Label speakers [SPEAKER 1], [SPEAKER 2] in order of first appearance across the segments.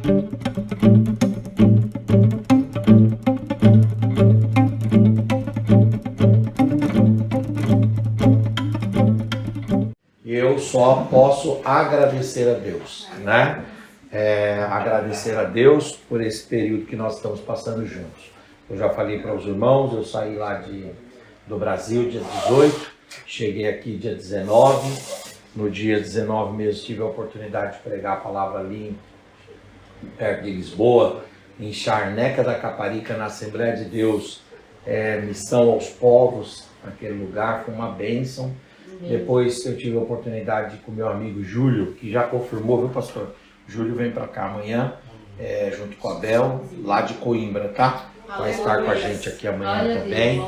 [SPEAKER 1] Eu só posso agradecer a Deus, né? Agradecer a Deus por esse período que nós estamos passando juntos. Eu já falei para os irmãos, eu saí lá do Brasil dia 18, cheguei aqui dia 19, no dia 19 mesmo tive a oportunidade de pregar a palavra ali perto de Lisboa, em Charneca da Caparica, na Assembleia de Deus, Missão aos Povos, naquele lugar, foi uma bênção. Depois eu tive a oportunidade de ir com meu amigo Júlio, que já confirmou, viu, pastor? Júlio vem para cá amanhã, junto com a Bel, lá de Coimbra, tá? Vai estar com a gente aqui amanhã também.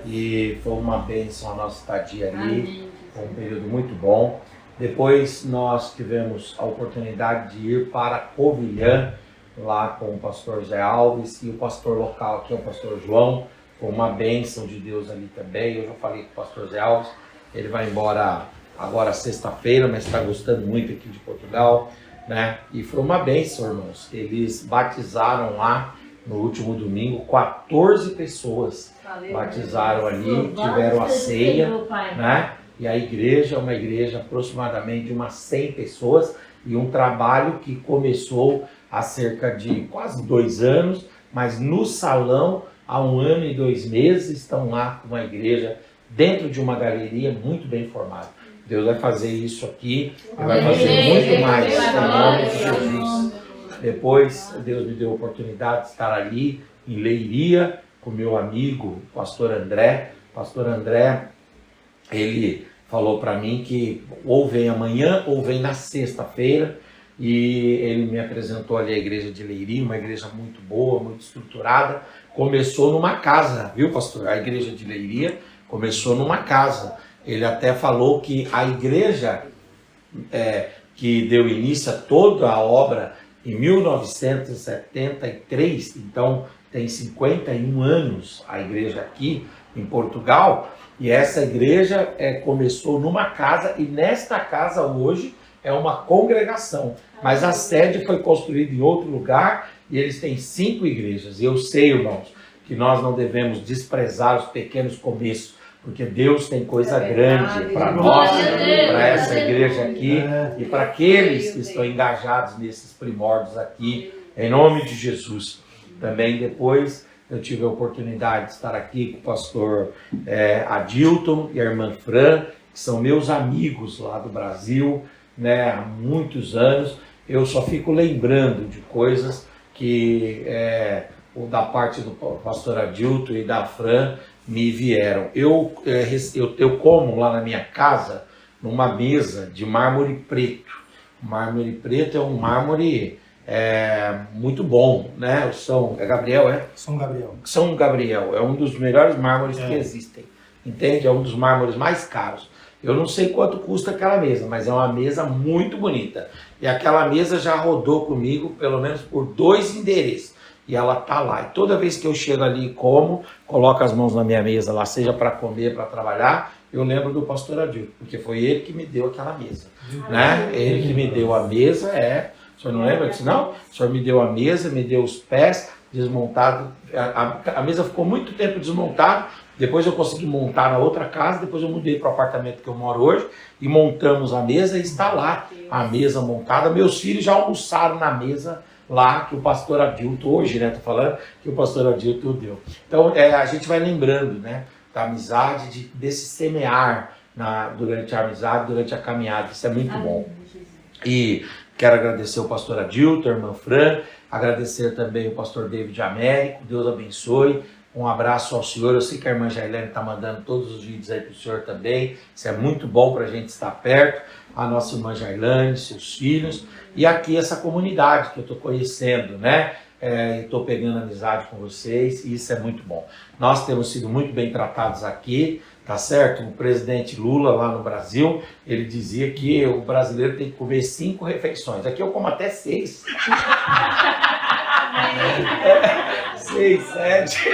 [SPEAKER 1] E foi uma bênção a nossa estadia ali, foi um período muito bom. Depois nós tivemos a oportunidade de ir para Covilhã, lá com o pastor Zé Alves e o pastor local aqui, o pastor João. Foi uma bênção de Deus ali também. Eu já falei com o pastor Zé Alves, ele vai embora agora sexta-feira, mas está gostando muito aqui de Portugal, né? E foi uma bênção, irmãos. Eles batizaram lá no último domingo, 14 pessoas batizaram ali, tiveram a ceia, né? E a igreja é uma igreja aproximadamente de umas 100 pessoas e um trabalho que começou há cerca de quase 2 anos, mas no salão há 1 ano e 2 meses estão lá com uma igreja dentro de uma galeria muito bem formada. Deus vai fazer isso aqui e vai fazer muito mais em nome de Jesus. Depois Deus me deu a oportunidade de estar ali em Leiria com meu amigo pastor André. Pastor André, ele falou para mim que ou vem amanhã ou vem na sexta-feira, e ele me apresentou ali a igreja de Leiria, uma igreja muito boa, muito estruturada. Começou numa casa, viu, pastor? A igreja de Leiria começou numa casa. Ele até falou que a igreja que deu início a toda a obra em 1973, então tem 51 anos a igreja aqui em Portugal, e essa igreja começou numa casa, e nesta casa hoje é uma congregação, mas a sede foi construída em outro lugar e eles têm 5 igrejas. E eu sei, irmãos, que nós não devemos desprezar os pequenos começos, porque Deus tem coisa grande para nós, para essa igreja aqui e para aqueles que estão engajados nesses primórdios aqui, em nome de Jesus. Também depois eu tive a oportunidade de estar aqui com o pastor Adilton e a irmã Fran, que são meus amigos lá do Brasil, né, há muitos anos. Eu só fico lembrando de coisas que da parte do pastor Adilton e da Fran me vieram. Eu como lá na minha casa numa mesa de mármore preto. O mármore preto é um mármore muito bom, né? São Gabriel, São Gabriel. São Gabriel é um dos melhores mármores que existem, entende? É um dos mármores mais caros. Eu não sei quanto custa aquela mesa, mas é uma mesa muito bonita. E aquela mesa já rodou comigo pelo menos por 2 endereços. E ela tá lá. E toda vez que eu chego ali e como, coloco as mãos na minha mesa lá, seja para comer, para trabalhar, eu lembro do pastor Adilton, porque foi ele que me deu aquela mesa, né? Ele que me deu a mesa, O senhor não lembra? Eu disse, não, o senhor me deu a mesa, me deu os pés desmontados. A mesa ficou muito tempo desmontada, depois eu consegui montar na outra casa, depois eu mudei para o apartamento que eu moro hoje, e montamos a mesa e está lá a mesa montada. Meus filhos já almoçaram na mesa lá que o pastor Adilton, hoje, né, tô falando, que o pastor Adilton deu. Então, a gente vai lembrando, né, da amizade, desse semear durante a amizade, durante a caminhada. Isso é muito bom. E quero agradecer o pastor Adilton, a irmã Fran, agradecer também o pastor David Américo, Deus abençoe. Um abraço ao senhor. Eu sei que a irmã Jailene está mandando todos os vídeos aí para o senhor também. Isso é muito bom para a gente estar perto. A nossa irmã Jailene, seus filhos. E aqui essa comunidade que eu estou conhecendo, né? Estou pegando amizade com vocês e isso é muito bom. Nós temos sido muito bem tratados aqui, tá certo? O presidente Lula lá no Brasil, ele dizia que o brasileiro tem que comer 5 refeições. Aqui eu como até 6. 6, 7.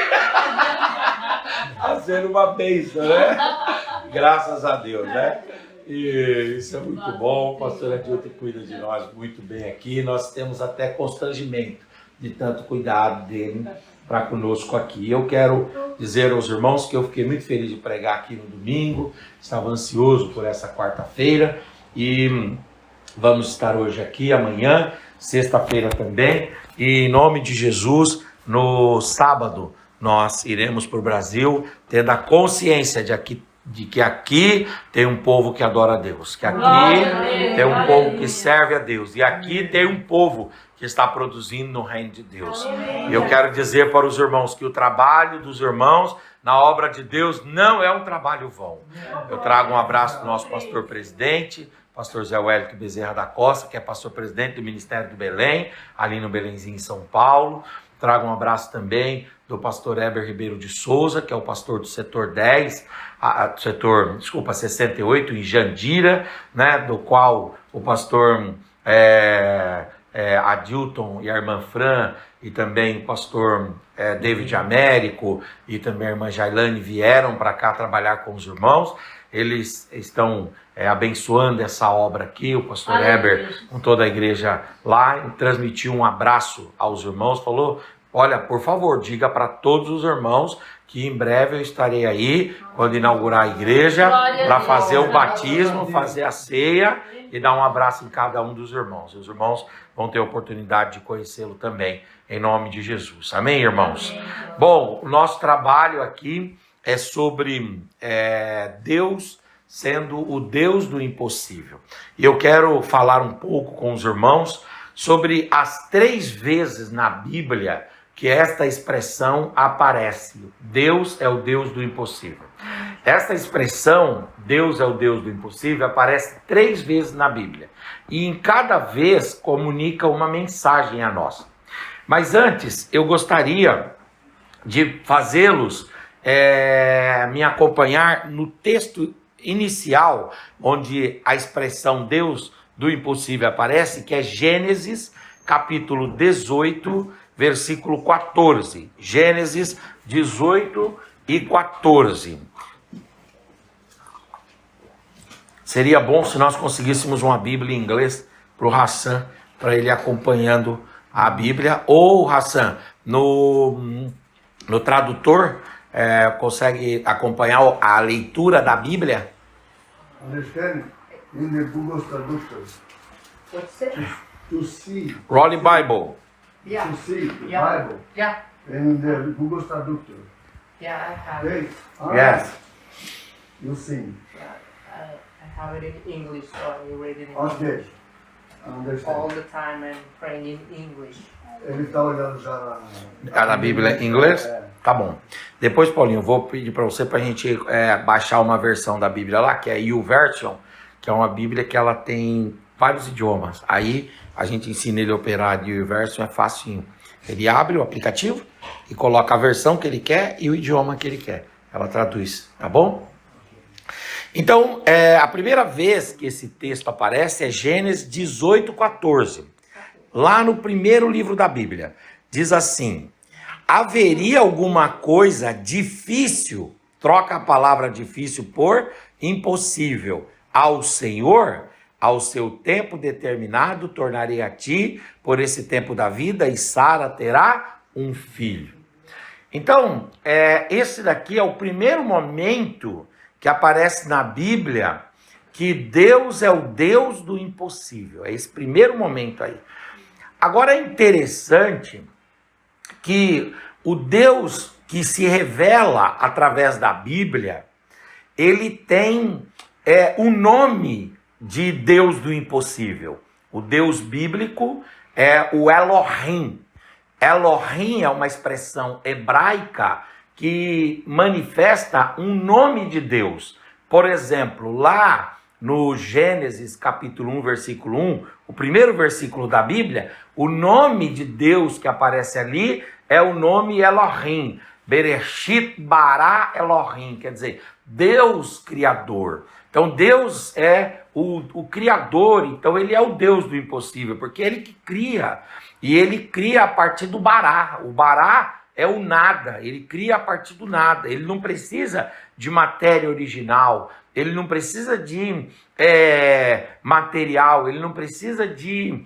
[SPEAKER 1] Tá sendo uma bênção, né? Graças a Deus, né? E isso é muito bom. O pastor Adilton cuida de nós muito bem aqui. Nós temos até constrangimento de tanto cuidado dele para conosco aqui. Eu quero dizer aos irmãos que eu fiquei muito feliz de pregar aqui no domingo. Estava ansioso por essa quarta-feira e vamos estar hoje aqui, amanhã, sexta-feira também. E em nome de Jesus, no sábado, nós iremos para o Brasil, tendo a consciência de que aqui tem um povo que adora a Deus, que aqui tem um povo que serve a Deus, e aqui tem um povo que está produzindo no reino de Deus. E eu quero dizer para os irmãos que o trabalho dos irmãos na obra de Deus não é um trabalho vão. Eu trago um abraço do nosso pastor presidente, pastor Zé Wellington Bezerra da Costa, que é pastor presidente do Ministério do Belém, ali no Belenzinho, em São Paulo. Trago um abraço também do pastor Heber Ribeiro de Souza, que é o pastor do setor 10, setor 68, em Jandira, né, do qual o pastor Adilton e a irmã Fran, e também o pastor David Américo, e também a irmã Jailane vieram para cá trabalhar com os irmãos. Eles estão abençoando essa obra aqui. O pastor Heber, com toda a igreja lá, transmitiu um abraço aos irmãos, falou: olha, por favor, diga para todos os irmãos que em breve eu estarei aí, quando inaugurar a igreja, para fazer o batismo, fazer a ceia e dar um abraço em cada um dos irmãos. Os irmãos vão ter a oportunidade de conhecê-lo também, em nome de Jesus. Amém, irmãos? Amém. Bom, o nosso trabalho aqui é sobre Deus sendo o Deus do impossível. E eu quero falar um pouco com os irmãos sobre as 3 vezes na Bíblia que esta expressão aparece. Deus é o Deus do impossível. Esta expressão, Deus é o Deus do impossível, aparece 3 vezes na Bíblia. E em cada vez comunica uma mensagem a nós. Mas antes, eu gostaria de fazê-los me acompanhar no texto inicial, onde a expressão Deus do impossível aparece, que é Gênesis capítulo 18, versículo 14. Gênesis 18 e 14. Seria bom se nós conseguíssemos uma Bíblia em inglês para o Hassan, para ele acompanhando a Bíblia. Ou, Hassan, no tradutor, consegue acompanhar a leitura da Bíblia?
[SPEAKER 2] Understand? In the Google Traduction.
[SPEAKER 3] What's it?
[SPEAKER 2] To see.
[SPEAKER 1] Rolling Bible.
[SPEAKER 3] Yeah.
[SPEAKER 2] To see the
[SPEAKER 3] Yeah.
[SPEAKER 2] Bible.
[SPEAKER 3] Yeah.
[SPEAKER 2] In the Google Traduction.
[SPEAKER 3] Yeah, I have
[SPEAKER 2] Okay?
[SPEAKER 3] it.
[SPEAKER 1] Yes.
[SPEAKER 2] You see.
[SPEAKER 3] Yeah, I have it in English, so I read it in
[SPEAKER 2] Okay.
[SPEAKER 3] English. All
[SPEAKER 2] Understand.
[SPEAKER 3] the time I'm praying in English.
[SPEAKER 2] Ele está olhando já na...
[SPEAKER 1] Na Bíblia em inglês?
[SPEAKER 2] É.
[SPEAKER 1] Tá bom. Depois, Paulinho, eu vou pedir para você, para a gente baixar uma versão da Bíblia lá, que é a YouVersion, que é uma Bíblia que ela tem vários idiomas. Aí a gente ensina ele a operar de YouVersion, é facinho. Ele abre o aplicativo e coloca a versão que ele quer e o idioma que ele quer. Ela traduz, tá bom? Então, a primeira vez que esse texto aparece é Gênesis 18, 14. Lá no primeiro livro da Bíblia. Diz assim: haveria alguma coisa difícil, troca a palavra difícil por impossível, ao Senhor? Ao seu tempo determinado tornarei a ti por esse tempo da vida, e Sara terá um filho. Então, esse daqui é o primeiro momento que aparece na Bíblia que Deus é o Deus do impossível. É esse primeiro momento aí. Agora é interessante que o Deus que se revela através da Bíblia, ele tem o nome de Deus do impossível. O Deus bíblico é o Elohim. Elohim é uma expressão hebraica que manifesta um nome de Deus. Por exemplo, lá no Gênesis capítulo 1, versículo 1, o primeiro versículo da Bíblia, o nome de Deus que aparece ali é o nome Elohim. Bereshit bara Elohim, quer dizer, Deus Criador. Então Deus é o Criador, então ele é o Deus do impossível, porque ele que cria, e ele cria a partir do bará. O bará é o nada, ele cria a partir do nada, ele não precisa de matéria original, ele não precisa de material, ele não precisa de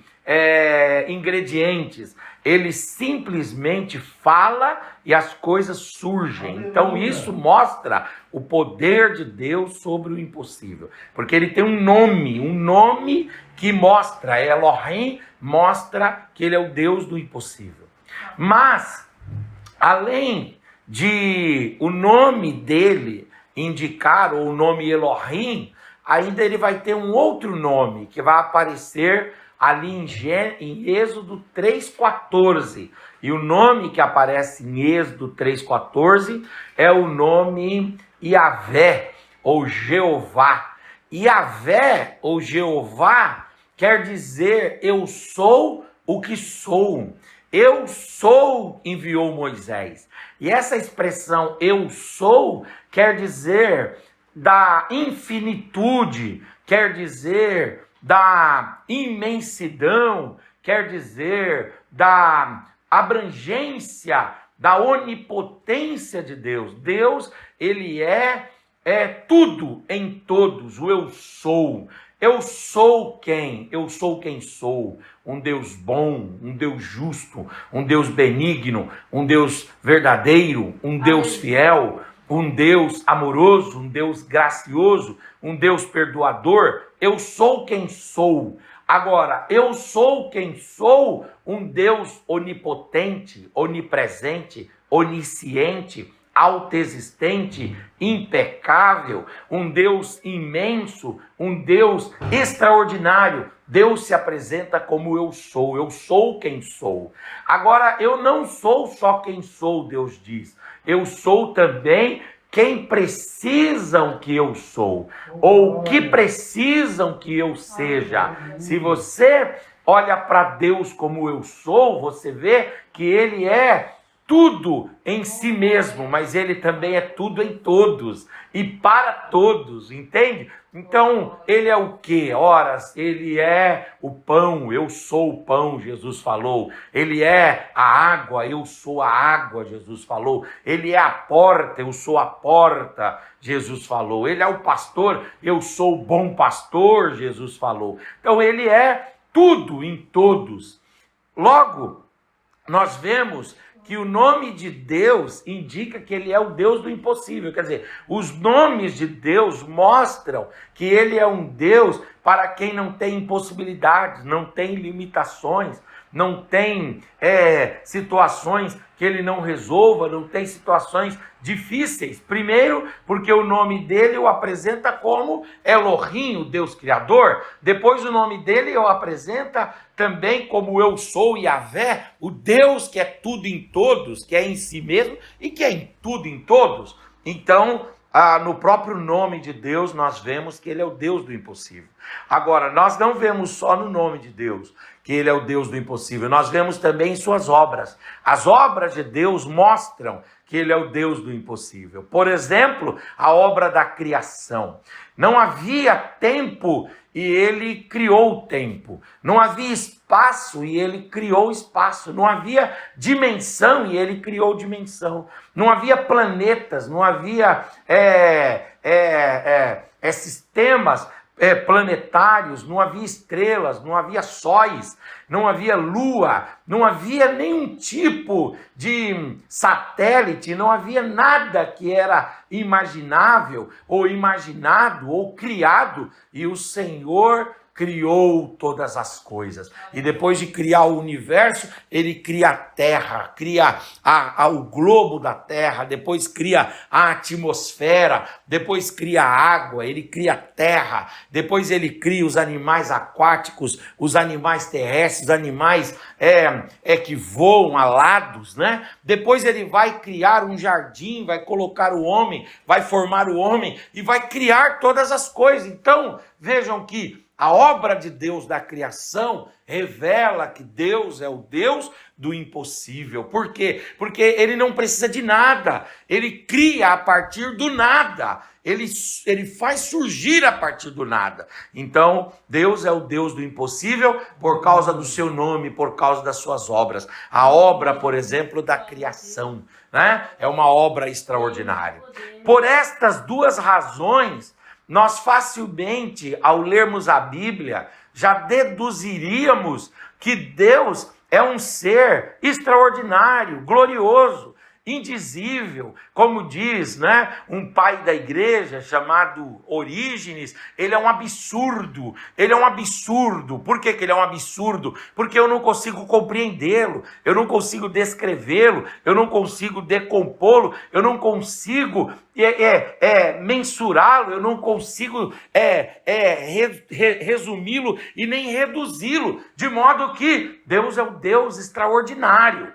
[SPEAKER 1] ingredientes, ele simplesmente fala e as coisas surgem. Então isso mostra o poder de Deus sobre o impossível, porque ele tem um nome que mostra, Elohim, mostra que ele é o Deus do impossível. Mas, além de o nome dele indicar, ou o nome Elohim, ainda ele vai ter um outro nome que vai aparecer ali em Êxodo 3,14. E o nome que aparece em Êxodo 3,14 é o nome Yahvé, ou Jeová. Yahvé, ou Jeová, quer dizer eu sou o que sou. Eu sou enviou Moisés. E essa expressão eu sou quer dizer da infinitude, quer dizer da imensidão, quer dizer da abrangência, da onipotência de Deus. Deus, ele é tudo em todos, o eu sou. Eu sou quem? Eu sou quem sou. Um Deus bom, um Deus justo, um Deus benigno, um Deus verdadeiro, um Deus fiel, um Deus amoroso, um Deus gracioso, um Deus perdoador. Eu sou quem sou. Agora, eu sou quem sou, um Deus onipotente, onipresente, onisciente, autoexistente, impecável, um Deus imenso, um Deus extraordinário. Deus se apresenta como eu sou quem sou. Agora, eu não sou só quem sou, Deus diz, eu sou também quem precisam que eu sou, ou que precisam que eu seja. Se você olha para Deus como eu sou, você vê que ele é tudo em si mesmo, mas ele também é tudo em todos e para todos, entende? Então, ele é o quê? Ora, ele é o pão, eu sou o pão, Jesus falou. Ele é a água, eu sou a água, Jesus falou. Ele é a porta, eu sou a porta, Jesus falou. Ele é o pastor, eu sou o bom pastor, Jesus falou. Então, ele é tudo em todos. Logo, nós vemos que o nome de Deus indica que ele é o Deus do impossível. Quer dizer, os nomes de Deus mostram que ele é um Deus para quem não tem impossibilidades, não tem limitações, não tem situações que ele não resolva, não tem situações difíceis. Primeiro, porque o nome dele o apresenta como Elohim, o Deus Criador. Depois o nome dele o apresenta também como eu sou Yahvé, o Deus que é tudo em todos, que é em si mesmo e que é em tudo em todos. Então, no próprio nome de Deus, nós vemos que ele é o Deus do impossível. Agora, nós não vemos só no nome de Deus que ele é o Deus do impossível, nós vemos também em suas obras. As obras de Deus mostram que ele é o Deus do impossível. Por exemplo, a obra da criação. Não havia tempo e ele criou o tempo. Não havia espaço e ele criou espaço. Não havia dimensão e ele criou dimensão. Não havia planetas, não havia sistemas planetários, não havia estrelas, não havia sóis, não havia lua, não havia nenhum tipo de satélite, não havia nada que era imaginável ou imaginado ou criado, e o Senhor criou todas as coisas. E depois de criar o universo, ele cria a terra, cria o globo da terra, depois cria a atmosfera, depois cria a água, ele cria a terra, depois ele cria os animais aquáticos, os animais terrestres, os animais que voam alados, né? Depois ele vai criar um jardim, vai colocar o homem, vai formar o homem e vai criar todas as coisas. Então, vejam que a obra de Deus da criação revela que Deus é o Deus do impossível. Por quê? Porque ele não precisa de nada. Ele cria a partir do nada. ele faz surgir a partir do nada. Então, Deus é o Deus do impossível por causa do seu nome, por causa das suas obras. A obra, por exemplo, da criação, né? É uma obra extraordinária. Por estas duas razões, nós facilmente, ao lermos a Bíblia, já deduziríamos que Deus é um ser extraordinário, glorioso, indizível, como diz, né, um pai da igreja chamado Orígenes. Ele é um absurdo, Por que ele é um absurdo? Porque eu não consigo compreendê-lo, eu não consigo descrevê-lo, eu não consigo decompô-lo, eu não consigo mensurá-lo, eu não consigo resumi-lo e nem reduzi-lo, de modo que Deus é um Deus extraordinário.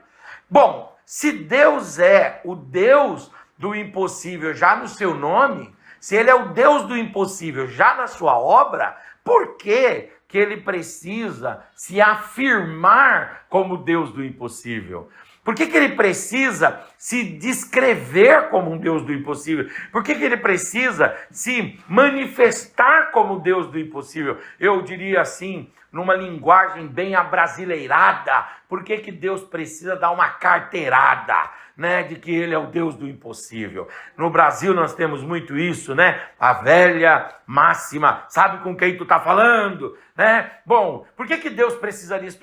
[SPEAKER 1] Bom, se Deus é o Deus do impossível já no seu nome, se ele é o Deus do impossível já na sua obra, por que ele precisa se afirmar como Deus do impossível? Por que ele precisa se descrever como um Deus do impossível? Por que ele precisa se manifestar como Deus do impossível? Eu diria assim, numa linguagem bem abrasileirada, por que Deus precisa dar uma carteirada, né, de que ele é o Deus do impossível? No Brasil nós temos muito isso, né? A velha máxima, sabe com quem tu está falando, né? Bom, por que Deus precisa disso?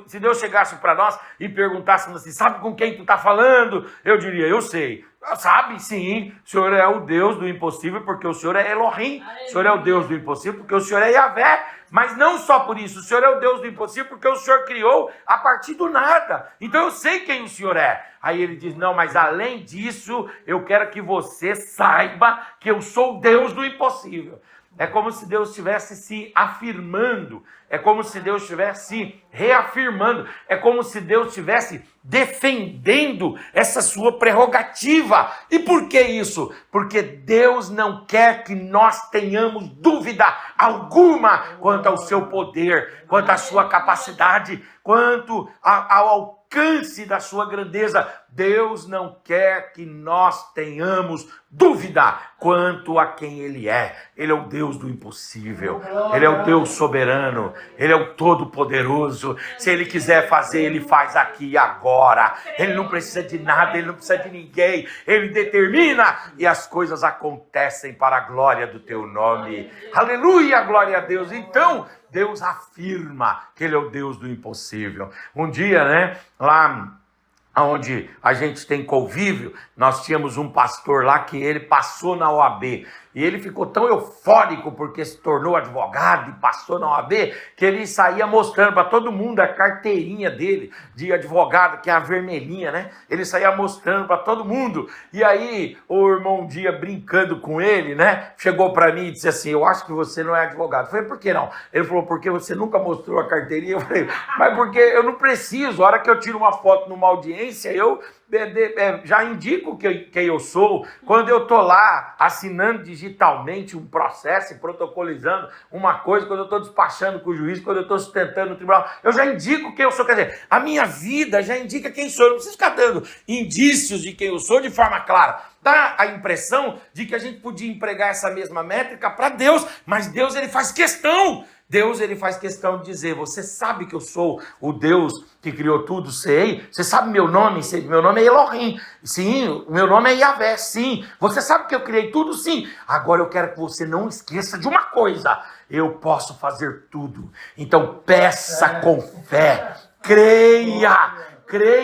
[SPEAKER 1] Se Deus chegasse para nós e perguntássemos assim, sabe com quem tu está falando? Eu diria, eu sei. Sabe, sim, o Senhor é o Deus do impossível, porque o Senhor é Elohim. O Senhor é o Deus do impossível, porque o Senhor é Yahvé. Mas não só por isso, o Senhor é o Deus do impossível, porque o Senhor criou a partir do nada. Então eu sei quem o Senhor é. Aí ele diz, não, mas além disso, eu quero que você saiba que eu sou o Deus do impossível. É como se Deus estivesse se afirmando, é como se Deus estivesse reafirmando, é como se Deus estivesse defendendo essa sua prerrogativa. E por que isso? Porque Deus não quer que nós tenhamos dúvida alguma quanto ao seu poder, quanto à sua capacidade, quanto ao alcance da sua grandeza. Deus não quer que nós tenhamos dúvida quanto a quem Ele é. Ele é o Deus do impossível. Ele é o Deus soberano. Ele é o todo-poderoso. Se Ele quiser fazer, Ele faz aqui e agora. Ele não precisa de nada, Ele não precisa de ninguém. Ele determina e as coisas acontecem para a glória do Teu nome. Aleluia, glória a Deus. Então, Deus afirma que Ele é o Deus do impossível. Um dia, né, lá onde a gente tem convívio, nós tínhamos um pastor lá que ele passou na OAB. E ele ficou tão eufórico porque se tornou advogado e passou na OAB, que ele saía mostrando para todo mundo a carteirinha dele de advogado, que é a vermelhinha, né? Ele saía mostrando para todo mundo. E aí o irmão um dia, brincando com ele, né, chegou para mim e disse assim, eu acho que você não é advogado. Eu falei, por que não? Ele falou, porque você nunca mostrou a carteirinha. Eu falei, mas porque eu não preciso. A hora que eu tiro uma foto numa audiência, eu já indico quem eu sou. Quando eu estou lá assinando digitalmente um processo e protocolizando uma coisa, quando eu estou despachando com o juiz, quando eu estou sustentando no tribunal, eu já indico quem eu sou. Quer dizer, a minha vida já indica quem sou. Eu não preciso ficar dando indícios de quem eu sou de forma clara. Dá a impressão de que a gente podia empregar essa mesma métrica para Deus, mas Deus, ele faz questão. Deus, ele faz questão de dizer, você sabe que eu sou o Deus que criou tudo, sei. Você sabe meu nome? Meu nome é Elohim. Sim, meu nome é Yahvé, sim. Você sabe que eu criei tudo? Sim. Agora eu quero que você não esqueça de uma coisa. Eu posso fazer tudo. Então peça com fé. Creia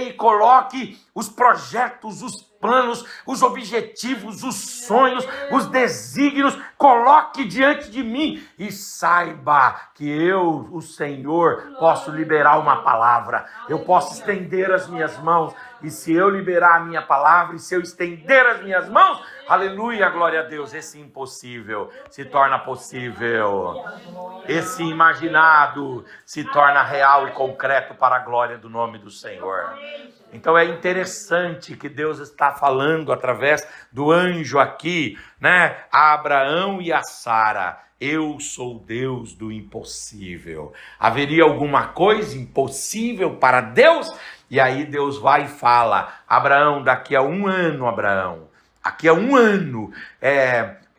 [SPEAKER 1] e coloque os projetos, os planos, os objetivos, os sonhos, os desígnios, coloque diante de mim e saiba que eu, o Senhor, posso liberar uma palavra, eu posso estender as minhas mãos, e se eu liberar a minha palavra, e se eu estender as minhas mãos, aleluia, glória a Deus, esse impossível se torna possível, esse imaginado se torna real e concreto para a glória do nome do Senhor. Então é interessante que Deus está falando através do anjo aqui, né, a Abraão e a Sara. Eu sou Deus do impossível. Haveria alguma coisa impossível para Deus? E aí Deus vai e fala, Abraão, daqui a 1 ano, Abraão, daqui a 1 ano,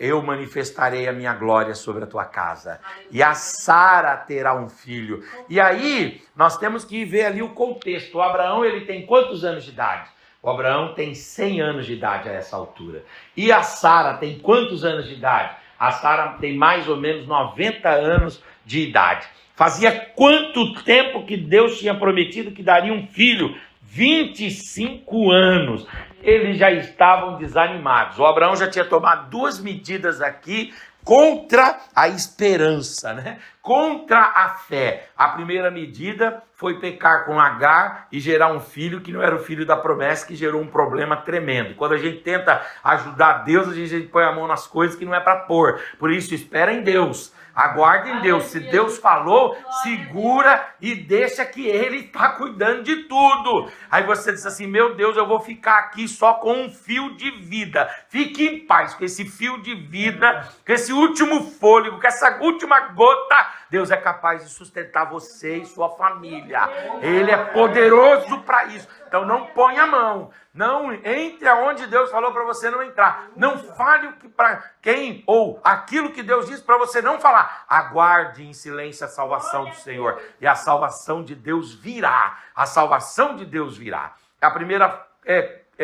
[SPEAKER 1] eu manifestarei a minha glória sobre a tua casa. E a Sara terá um filho. E aí, nós temos que ver ali o contexto. O Abraão, ele tem quantos anos de idade? O Abraão tem 100 anos de idade a essa altura. E a Sara tem quantos anos de idade? A Sara tem mais ou menos 90 anos de idade. Fazia quanto tempo que Deus tinha prometido que daria um filho? 25 anos. Eles já estavam desanimados. O Abraão já tinha tomado 2 medidas aqui contra a esperança, né? Contra a fé. A primeira medida foi pecar com Agar e gerar um filho que não era o filho da promessa, que gerou um problema tremendo. Quando a gente tenta ajudar Deus, a gente põe a mão nas coisas que não é para pôr. Por isso, espera em Deus. Aguarde em Deus. Se Deus falou, segura e deixa que Ele está cuidando de tudo. Aí você diz assim, meu Deus, eu vou ficar aqui só com um fio de vida. Fique em paz com esse fio de vida, com esse último fôlego, com essa última gota. Deus é capaz de sustentar você e sua família. Ele é poderoso para isso. Então não ponha a mão. Não entre aonde Deus falou para você não entrar. Não fale o que para quem ou aquilo que Deus disse para você não falar. Aguarde em silêncio a salvação do Senhor. E a salvação de Deus virá. A salvação de Deus virá. A primeira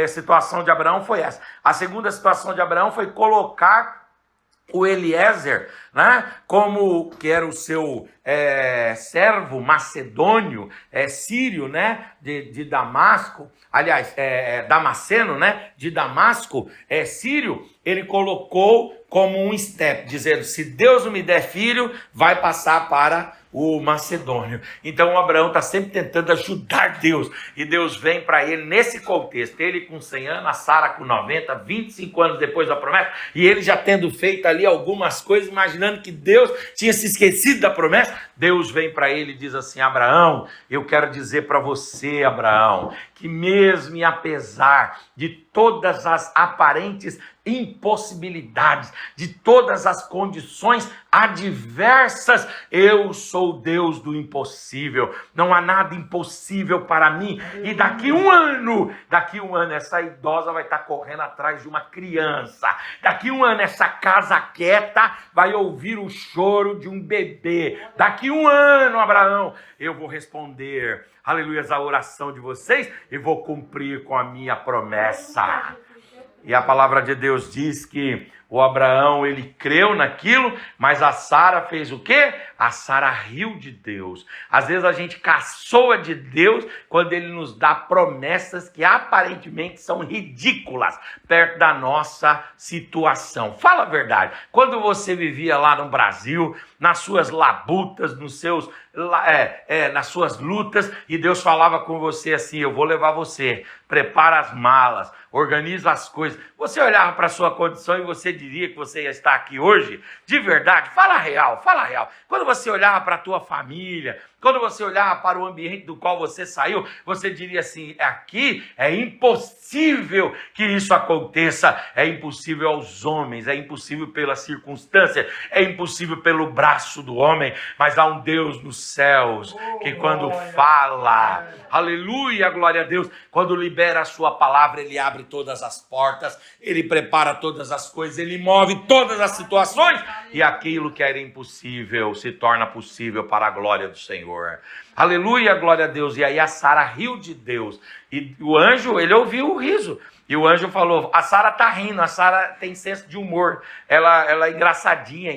[SPEAKER 1] situação de Abraão foi essa. A segunda situação de Abraão foi colocar o Eliezer, né, como que era o seu servo macedônio, sírio, né, de Damasco, aliás, Damasceno, né, de Damasco, sírio, ele colocou como um step, dizendo, se Deus não me der filho, vai passar para o macedônio. Então o Abraão está sempre tentando ajudar Deus, e Deus vem para ele nesse contexto, ele com 100 anos, a Sara com 90, 25 anos depois da promessa, e ele já tendo feito ali algumas coisas, imaginando que Deus tinha se esquecido da promessa. Deus vem para ele e diz assim, Abraão, eu quero dizer para você, Abraão, que mesmo e apesar de todas as aparentes impossibilidades, de todas as condições adversas, eu sou Deus do impossível, não há nada impossível para mim. E daqui um ano, essa idosa vai estar correndo atrás de uma criança, daqui um ano essa casa quieta vai ouvir o choro de um bebê, daqui um ano, Abraão, eu vou responder, aleluia, a oração de vocês e vou cumprir com a minha promessa. E a palavra de Deus diz que o Abraão, ele creu naquilo, mas a Sara fez o quê? A Sara riu de Deus. Às vezes a gente caçoa de Deus quando ele nos dá promessas que aparentemente são ridículas perto da nossa situação. Fala a verdade. Quando você vivia lá no Brasil, nas suas labutas, nas suas lutas, e Deus falava com você assim, eu vou levar você, prepara as malas, organiza as coisas. Você olhava para a sua condição e você diria que você ia estar aqui hoje? De verdade, fala real, fala real. Quando você olhava para a tua família, quando você olhava para o ambiente do qual você saiu, você diria assim, aqui é impossível que isso aconteça, é impossível aos homens, é impossível pela circunstância, é impossível pelo braço do homem, mas há um Deus nos céus, que quando fala, aleluia, glória a Deus, quando libera a sua palavra, ele abre todas as portas, ele prepara todas as coisas, ele move todas as situações, e aquilo que era impossível se torna possível para a glória do Senhor. Aleluia, glória a Deus. E aí a Sara riu de Deus. E o anjo, ele ouviu o riso. E o anjo falou, a Sara está rindo, a Sara tem senso de humor. Ela é engraçadinha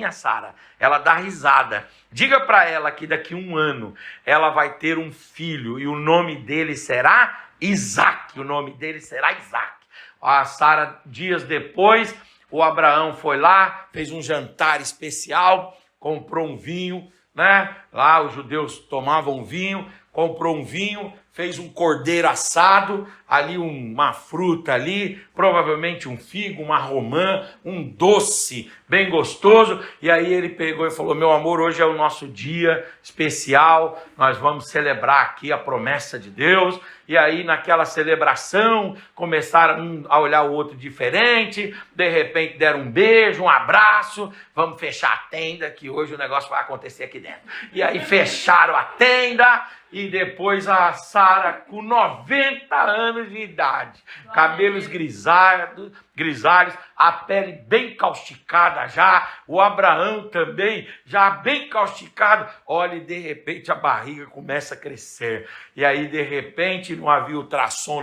[SPEAKER 1] a Sara. Ela dá risada. Diga para ela que daqui a um ano ela vai ter um filho e o nome dele será Isaac. O nome dele será Isaac. A Sara, dias depois, o Abraão foi lá, fez um jantar especial, comprou um vinho, né? Lá os judeus tomavam vinho, comprou um vinho, fez um cordeiro assado, ali uma fruta ali, provavelmente um figo, uma romã, um doce bem gostoso, e aí ele pegou e falou, meu amor, hoje é o nosso dia especial, nós vamos celebrar aqui a promessa de Deus, e aí naquela celebração, começaram um a olhar o outro diferente, de repente deram um beijo, um abraço, vamos fechar a tenda, que hoje o negócio vai acontecer aqui dentro. E aí fecharam a tenda, e depois a Sara Sara com 90 anos de idade, cabelos grisalhos, a pele bem causticada já, o Abraão também já bem causticado. Olha, e de repente a barriga começa a crescer. E aí, de repente, não havia ultrassom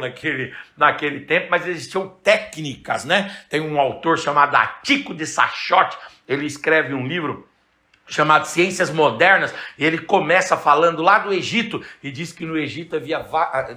[SPEAKER 1] naquele tempo, mas existiam técnicas, né? Tem um autor chamado Atico de Sachote, ele escreve um livro chamado Ciências Modernas, e ele começa falando lá do Egito, e diz que no Egito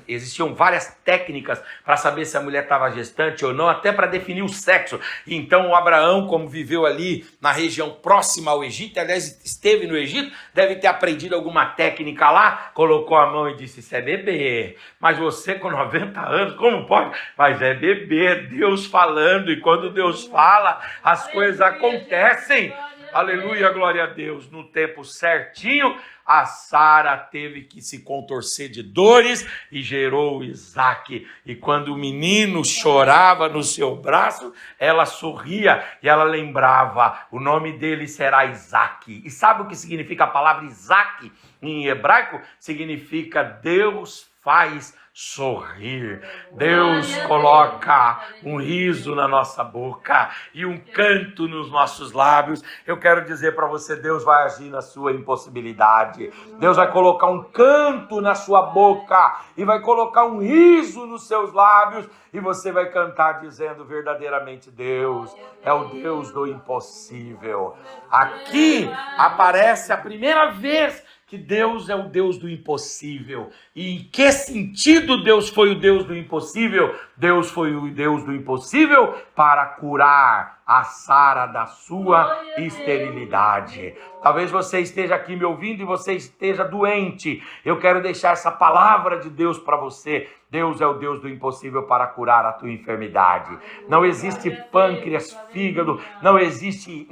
[SPEAKER 1] existiam várias técnicas para saber se a mulher estava gestante ou não, até para definir o sexo. Então o Abraão, como viveu ali na região próxima ao Egito, aliás, esteve no Egito, deve ter aprendido alguma técnica lá, colocou a mão e disse, isso é bebê, mas você com 90 anos, como pode? Mas é bebê, Deus falando, e quando Deus fala, as coisas acontecem. Aleluia, glória a Deus. No tempo certinho, a Sara teve que se contorcer de dores e gerou Isaque. E quando o menino chorava no seu braço, ela sorria e ela lembrava, o nome dele será Isaque. E sabe o que significa a palavra Isaque em hebraico? Significa Deus faz sorrir. Deus coloca um riso na nossa boca e um canto nos nossos lábios. Eu quero dizer para você, Deus vai agir na sua impossibilidade. Deus vai colocar um canto na sua boca e vai colocar um riso nos seus lábios e você vai cantar dizendo verdadeiramente Deus é o Deus do impossível. Aqui aparece a primeira vez que Deus é o Deus do impossível. E em que sentido Deus foi o Deus do impossível? Deus foi o Deus do impossível para curar a Sara da sua esterilidade. Talvez você esteja aqui me ouvindo e você esteja doente. Eu quero deixar essa palavra de Deus para você. Deus é o Deus do impossível para curar a tua enfermidade. Não existe pâncreas, fígado, não existem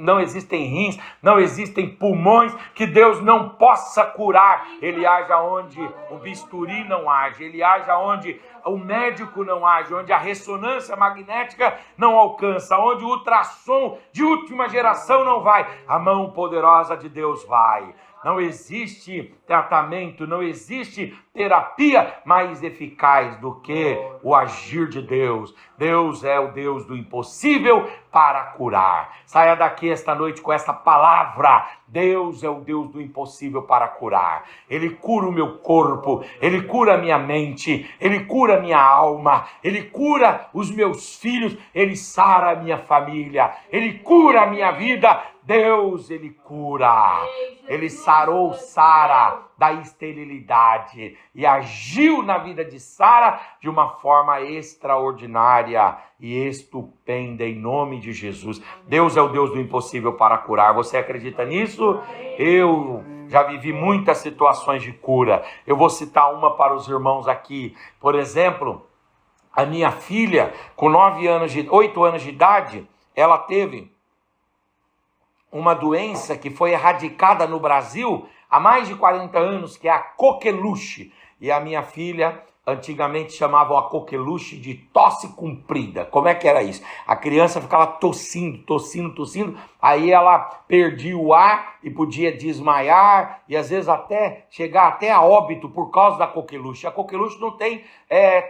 [SPEAKER 1] rins, não existem pulmões que Deus não possa curar. Ele age onde o bisturi não age, ele age onde o médico não age, onde a ressonância magnética não alcança, onde o ultrassom de última geração não vai. A mão poderosa de Deus vai. Não existe tratamento, não existe terapia mais eficaz do que o agir de Deus. Deus é o Deus do impossível para curar. Saia daqui esta noite com essa palavra. Deus é o Deus do impossível para curar. Ele cura o meu corpo, Ele cura a minha mente, Ele cura a minha alma, Ele cura os meus filhos, Ele sara a minha família, Ele cura a minha vida. Deus, Ele cura. Ele sarou Sara da esterilidade e agiu na vida de Sara de uma forma extraordinária e estupenda em nome de Jesus. Deus é o Deus do impossível para curar. Você acredita nisso? Eu já vivi muitas situações de cura. Eu vou citar uma para os irmãos aqui. Por exemplo, a minha filha, com 8 anos de idade, ela teve uma doença que foi erradicada no Brasil há mais de 40 anos, que é a coqueluche. E a minha filha, antigamente chamavam a coqueluche de tosse comprida. Como é que era isso? A criança ficava tossindo, aí ela perdia o ar e podia desmaiar, e às vezes até chegar até a óbito por causa da coqueluche. A coqueluche não tem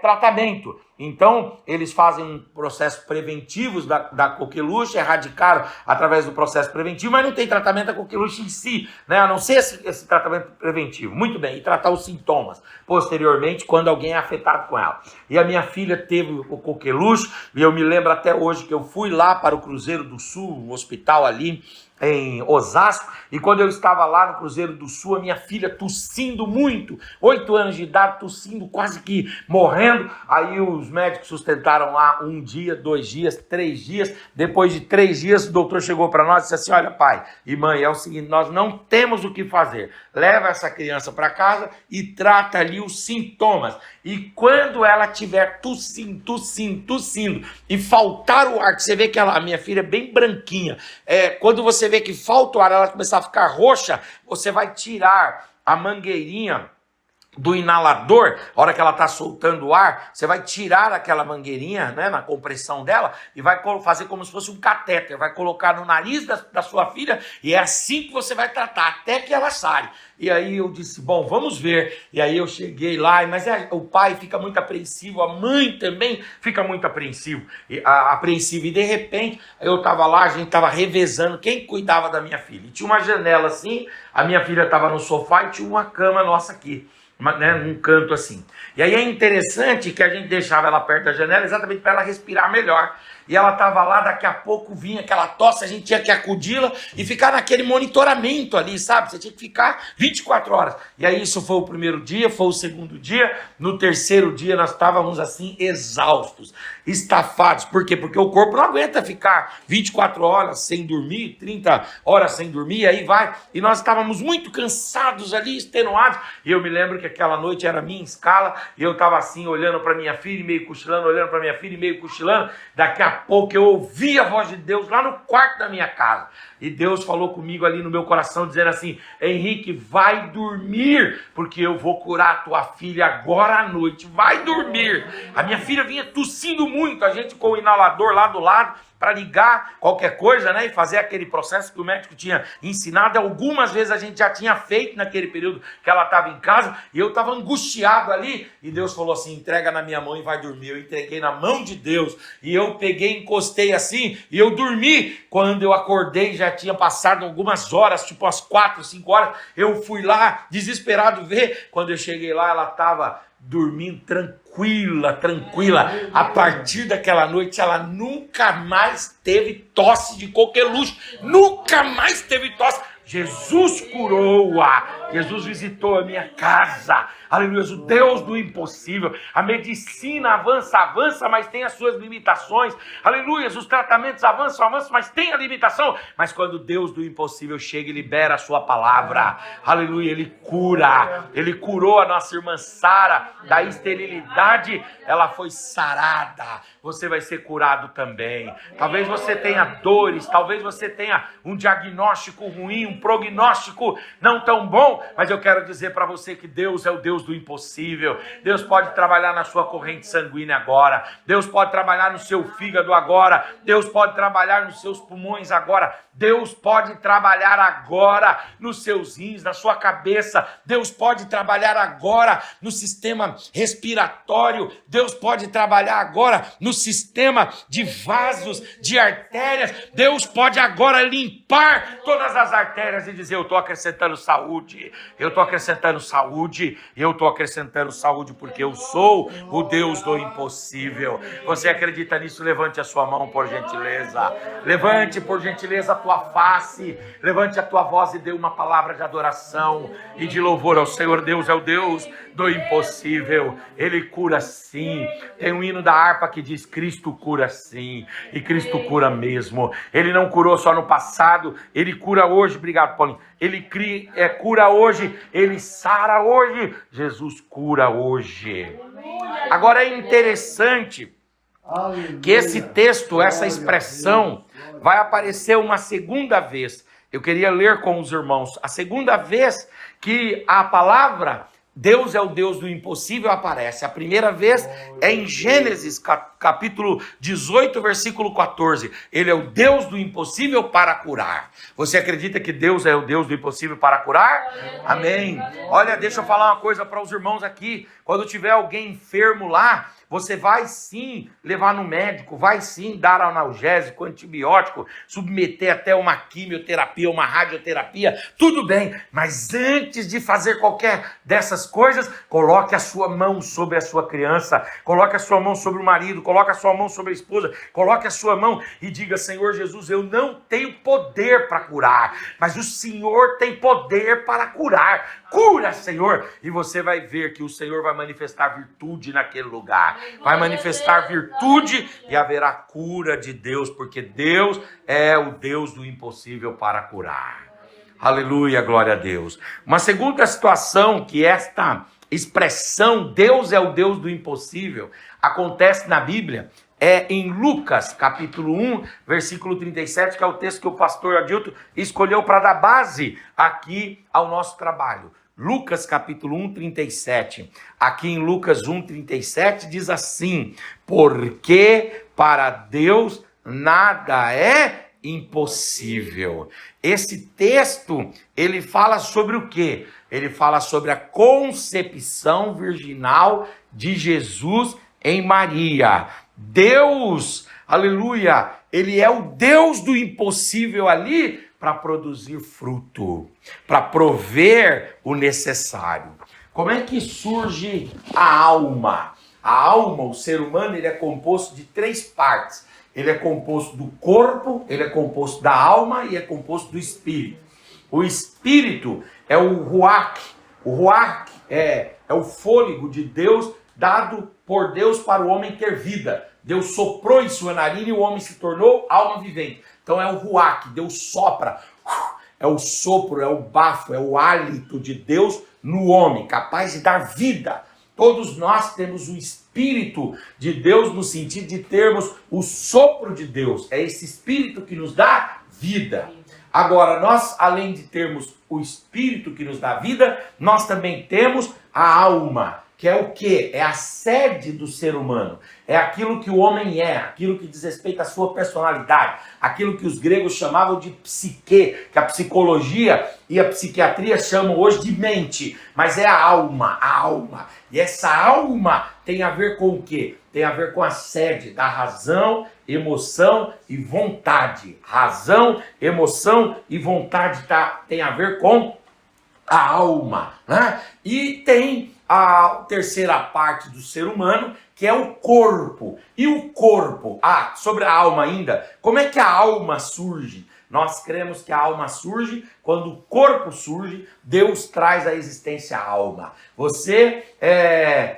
[SPEAKER 1] tratamento. Então, eles fazem processos preventivos da coqueluche, erradicaram através do processo preventivo, mas não tem tratamento da coqueluche em si, né? A não ser esse tratamento preventivo. Muito bem, e tratar os sintomas posteriormente, quando alguém é afetado com ela. E a minha filha teve o coqueluche, e eu me lembro até hoje que eu fui lá para o Cruzeiro do Sul, um hospital ali em Osasco, e quando eu estava lá no Cruzeiro do Sul, a minha filha tossindo muito, 8 anos de idade, tossindo, quase que morrendo. Aí os médicos sustentaram lá 1 dia, 2 dias, 3 dias. Depois de 3 dias, o doutor chegou para nós e disse assim: olha, pai e mãe, é o seguinte, nós não temos o que fazer. Leva essa criança para casa e trata ali os sintomas. E quando ela estiver tossindo, e faltar o ar, que você vê que a minha filha é bem branquinha, quando você vê que falta o ar, ela começar a ficar roxa, você vai tirar a mangueirinha do inalador, a hora que ela está soltando o ar, você vai tirar aquela mangueirinha, né, na compressão dela, e vai fazer como se fosse um catéter, vai colocar no nariz da sua filha, e é assim que você vai tratar, até que ela saia. E aí eu disse, bom, vamos ver. E aí eu cheguei lá, mas o pai fica muito apreensivo, a mãe também fica muito apreensiva. E de repente, eu estava lá, a gente estava revezando quem cuidava da minha filha. E tinha uma janela assim, a minha filha estava no sofá e tinha uma cama nossa aqui, né, num canto assim. E aí é interessante que a gente deixava ela perto da janela exatamente para ela respirar melhor. E ela estava lá, daqui a pouco vinha aquela tosse, a gente tinha que acudi-la e ficar naquele monitoramento ali, sabe? Você tinha que ficar 24 horas. E aí isso foi o primeiro dia, foi o segundo dia. No terceiro dia nós estávamos assim, exaustos, estafados. Por quê? Porque o corpo não aguenta ficar 24 horas sem dormir, 30 horas sem dormir, e aí vai. E nós estávamos muito cansados ali, extenuados. E eu me lembro que aquela noite era a minha escala, e eu estava assim, olhando para minha filha e meio cochilando, olhando para minha filha e meio cochilando. Daqui a pouco eu ouvi a voz de Deus lá no quarto da minha casa. E Deus falou comigo ali no meu coração, dizendo assim, Henrique, vai dormir, porque eu vou curar a tua filha agora à noite. Vai dormir. A minha filha vinha tossindo muito, a gente com o inalador lá do lado, para ligar qualquer coisa, né, e fazer aquele processo que o médico tinha ensinado. Algumas vezes a gente já tinha feito naquele período que ela estava em casa, e eu estava angustiado ali, e Deus falou assim, entrega na minha mão e vai dormir. Eu entreguei na mão de Deus, e eu peguei, encostei assim, e eu dormi. Quando eu acordei, já tinha passado algumas horas, tipo umas 4, 5 horas, eu fui lá, desesperado ver. Quando eu cheguei lá, ela estava dormindo tranquila. A partir daquela noite, ela nunca mais teve tosse de coqueluche. Nunca mais teve tosse. Jesus curou-a. Jesus visitou a minha casa. Aleluia, o Deus do impossível. A medicina avança, mas tem as suas limitações. Aleluia, os tratamentos avançam, mas tem a limitação. Mas quando o Deus do impossível chega e libera a sua palavra, aleluia, Ele cura. Ele curou a nossa irmã Sara da esterilidade. Ela foi sarada. Você vai ser curado também. Talvez você tenha dores, talvez você tenha um diagnóstico ruim, um prognóstico não tão bom, mas eu quero dizer para você que Deus é o Deus do impossível. Deus pode trabalhar na sua corrente sanguínea agora. Deus pode trabalhar no seu fígado agora. Deus pode trabalhar nos seus pulmões agora. Deus pode trabalhar agora nos seus rins, na sua cabeça. Deus pode trabalhar agora no sistema respiratório. Deus pode trabalhar agora no sistema de vasos, de artérias. Deus pode agora limpar todas as artérias e dizer, eu estou acrescentando saúde, eu estou acrescentando saúde, eu estou acrescentando saúde porque eu sou o Deus do impossível. Você acredita nisso? Levante a sua mão, por gentileza. Levante, por gentileza, a tua face. Levante a tua voz e dê uma palavra de adoração e de louvor ao Senhor. Deus é o Deus do impossível. Ele cura sim. Tem um hino da harpa que diz, Cristo cura sim. E Cristo cura mesmo. Ele não curou só no passado, Ele cura hoje. Obrigado, Paulinho. Ele cura hoje, Ele sara hoje. Jesus cura hoje. Agora é interessante que esse texto, essa expressão, vai aparecer uma segunda vez. Eu queria ler com os irmãos. A segunda vez que a palavra Deus é o Deus do impossível aparece. A primeira vez é em Gênesis, capítulo 18, versículo 14. Ele é o Deus do impossível para curar. Você acredita que Deus é o Deus do impossível para curar? Amém. Olha, deixa eu falar uma coisa para os irmãos aqui. Quando tiver alguém enfermo lá, você vai sim levar no médico, vai sim dar analgésico, antibiótico, submeter até uma quimioterapia, uma radioterapia, tudo bem, mas antes de fazer qualquer dessas coisas, coloque a sua mão sobre a sua criança, coloque a sua mão sobre o marido, coloque a sua mão sobre a esposa, coloque a sua mão e diga, Senhor Jesus, eu não tenho poder para curar, mas o Senhor tem poder para curar. Cura, Senhor, e você vai ver que o Senhor vai manifestar virtude naquele lugar, vai manifestar virtude e haverá cura de Deus, porque Deus é o Deus do impossível para curar. Aleluia, glória a Deus. Uma segunda situação que esta expressão, Deus é o Deus do impossível, acontece na Bíblia, é em Lucas, capítulo 1, versículo 37, que é o texto que o pastor Adilto escolheu para dar base aqui ao nosso trabalho. Lucas capítulo 1:37. Aqui em Lucas 1:37 diz assim: porque para Deus nada é impossível. Esse texto, ele fala sobre o quê? Ele fala sobre a concepção virginal de Jesus em Maria. Deus, aleluia, ele é o Deus do impossível ali para produzir fruto, para prover o necessário. Como é que surge a alma? A alma, o ser humano, ele é composto de 3 partes. Ele é composto do corpo, ele é composto da alma e é composto do espírito. O espírito é o ruach. O ruach é o fôlego de Deus dado por Deus para o homem ter vida. Deus soprou em sua narina e o homem se tornou alma vivente. Então é o ruach, Deus sopra. É o sopro, é o bafo, é o hálito de Deus no homem, capaz de dar vida. Todos nós temos o Espírito de Deus no sentido de termos o sopro de Deus. É esse Espírito que nos dá vida. Agora, nós, além de termos o Espírito que nos dá vida, nós também temos a alma, que é o quê? É a sede do ser humano. É aquilo que o homem é, aquilo que diz respeito à sua personalidade, aquilo que os gregos chamavam de psique, que a psicologia e a psiquiatria chamam hoje de mente, mas é a alma, a alma. E essa alma tem a ver com o quê? Tem a ver com a sede da razão, emoção e vontade. Razão, emoção e vontade tem a ver com a alma, né? E tem a terceira parte do ser humano, que é o corpo. E o corpo, sobre a alma ainda, como é que a alma surge? Nós cremos que a alma surge quando o corpo surge, Deus traz à existência a alma. Você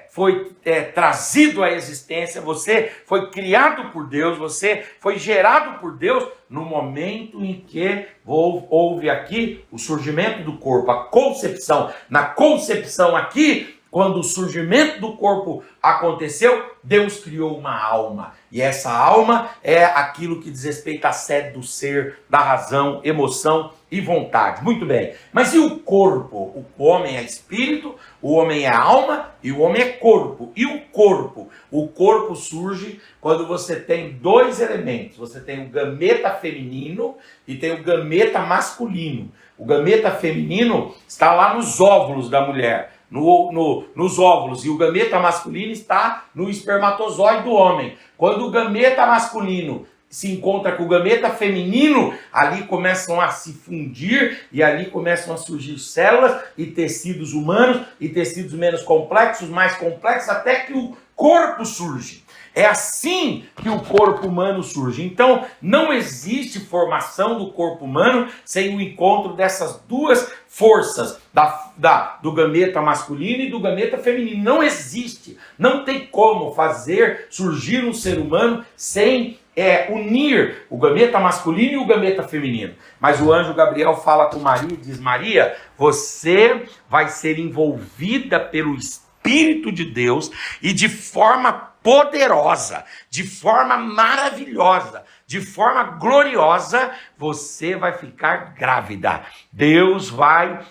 [SPEAKER 1] foi trazido à existência, você foi criado por Deus, você foi gerado por Deus no momento em que houve aqui o surgimento do corpo, a concepção. Na concepção aqui, quando o surgimento do corpo aconteceu, Deus criou uma alma. E essa alma é aquilo que diz respeito à sede do ser, da razão, emoção e vontade. Muito bem. Mas e o corpo? O homem é espírito, o homem é alma e o homem é corpo. E o corpo? O corpo surge quando você tem 2 elementos. Você tem o gameta feminino e tem o gameta masculino. O gameta feminino está lá nos óvulos da mulher. Nos óvulos, e o gameta masculino está no espermatozoide do homem. Quando o gameta masculino se encontra com o gameta feminino, ali começam a se fundir e ali começam a surgir células e tecidos humanos e tecidos menos complexos, mais complexos, até que o corpo surge. É assim que o corpo humano surge. Então, não existe formação do corpo humano sem o encontro dessas 2 forças, do gameta masculino e do gameta feminino. Não existe. Não tem como fazer surgir um ser humano sem unir o gameta masculino e o gameta feminino. Mas o anjo Gabriel fala com Maria e diz: Maria, você vai ser envolvida pelo Espírito de Deus e de forma poderosa, de forma maravilhosa, de forma gloriosa, você vai ficar grávida. Deus vai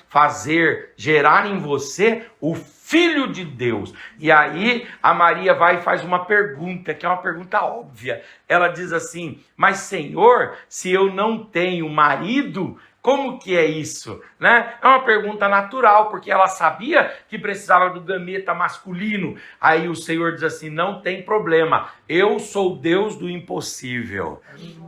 [SPEAKER 1] gerar em você o Filho de Deus. E aí a Maria vai e faz uma pergunta, que é uma pergunta óbvia. Ela diz assim: mas Senhor, se eu não tenho marido, como que é isso? Né? É uma pergunta natural, porque ela sabia que precisava do gameta masculino. Aí o Senhor diz assim: não tem problema, eu sou Deus do impossível.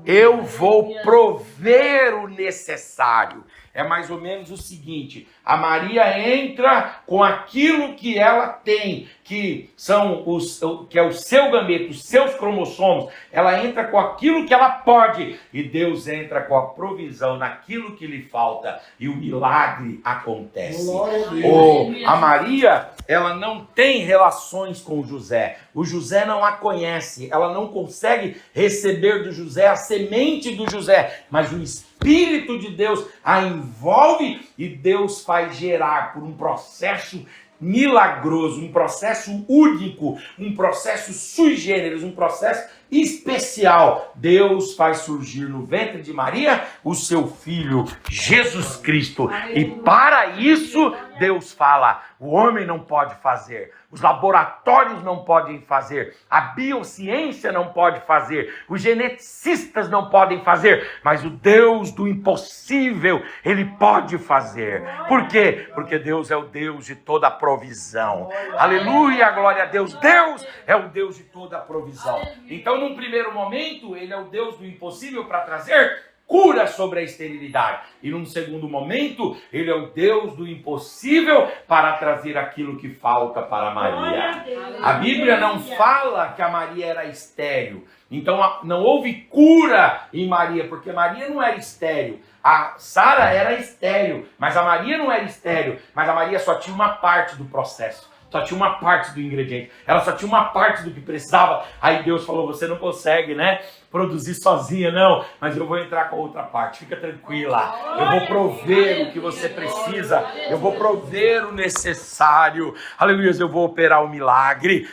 [SPEAKER 1] Eu vou prover o necessário. É mais ou menos o seguinte: a Maria entra com aquilo que ela tem, que é o seu gameta, os seus cromossomos. Ela entra com aquilo que ela pode, e Deus entra com a provisão naquilo que lhe falta, e o milagre acontece. A Maria, ela não tem relações com o José. O José não a conhece, ela não consegue receber do José a semente do José, mas o Espírito de Deus a envolve e Deus faz gerar por um processo milagroso, um processo único, um processo sui generis, um processo especial. Deus faz surgir no ventre de Maria o seu filho, Jesus Cristo. E para isso, Deus fala, o homem não pode fazer, os laboratórios não podem fazer, a biociência não pode fazer, os geneticistas não podem fazer, mas o Deus do impossível, Ele pode fazer. Por quê? Porque Deus é o Deus de toda a provisão. Aleluia, glória a Deus. Deus é o Deus de toda a provisão. Então, num primeiro momento, Ele é o Deus do impossível para trazer cura sobre a esterilidade. E num segundo momento, Ele é o Deus do impossível para trazer aquilo que falta para Maria. A Bíblia não fala que a Maria era estéril. Então não houve cura em Maria, porque Maria não era estéril. A Sara era estéril, mas a Maria não era estéril. Mas a Maria só tinha uma parte do processo. Só tinha uma parte do ingrediente. Ela só tinha uma parte do que precisava. Aí Deus falou, você não consegue, né, produzir sozinha, não. Mas eu vou entrar com a outra parte. Fica tranquila. Eu vou prover o que você precisa. Eu vou prover o necessário. Aleluia. Eu vou operar o milagre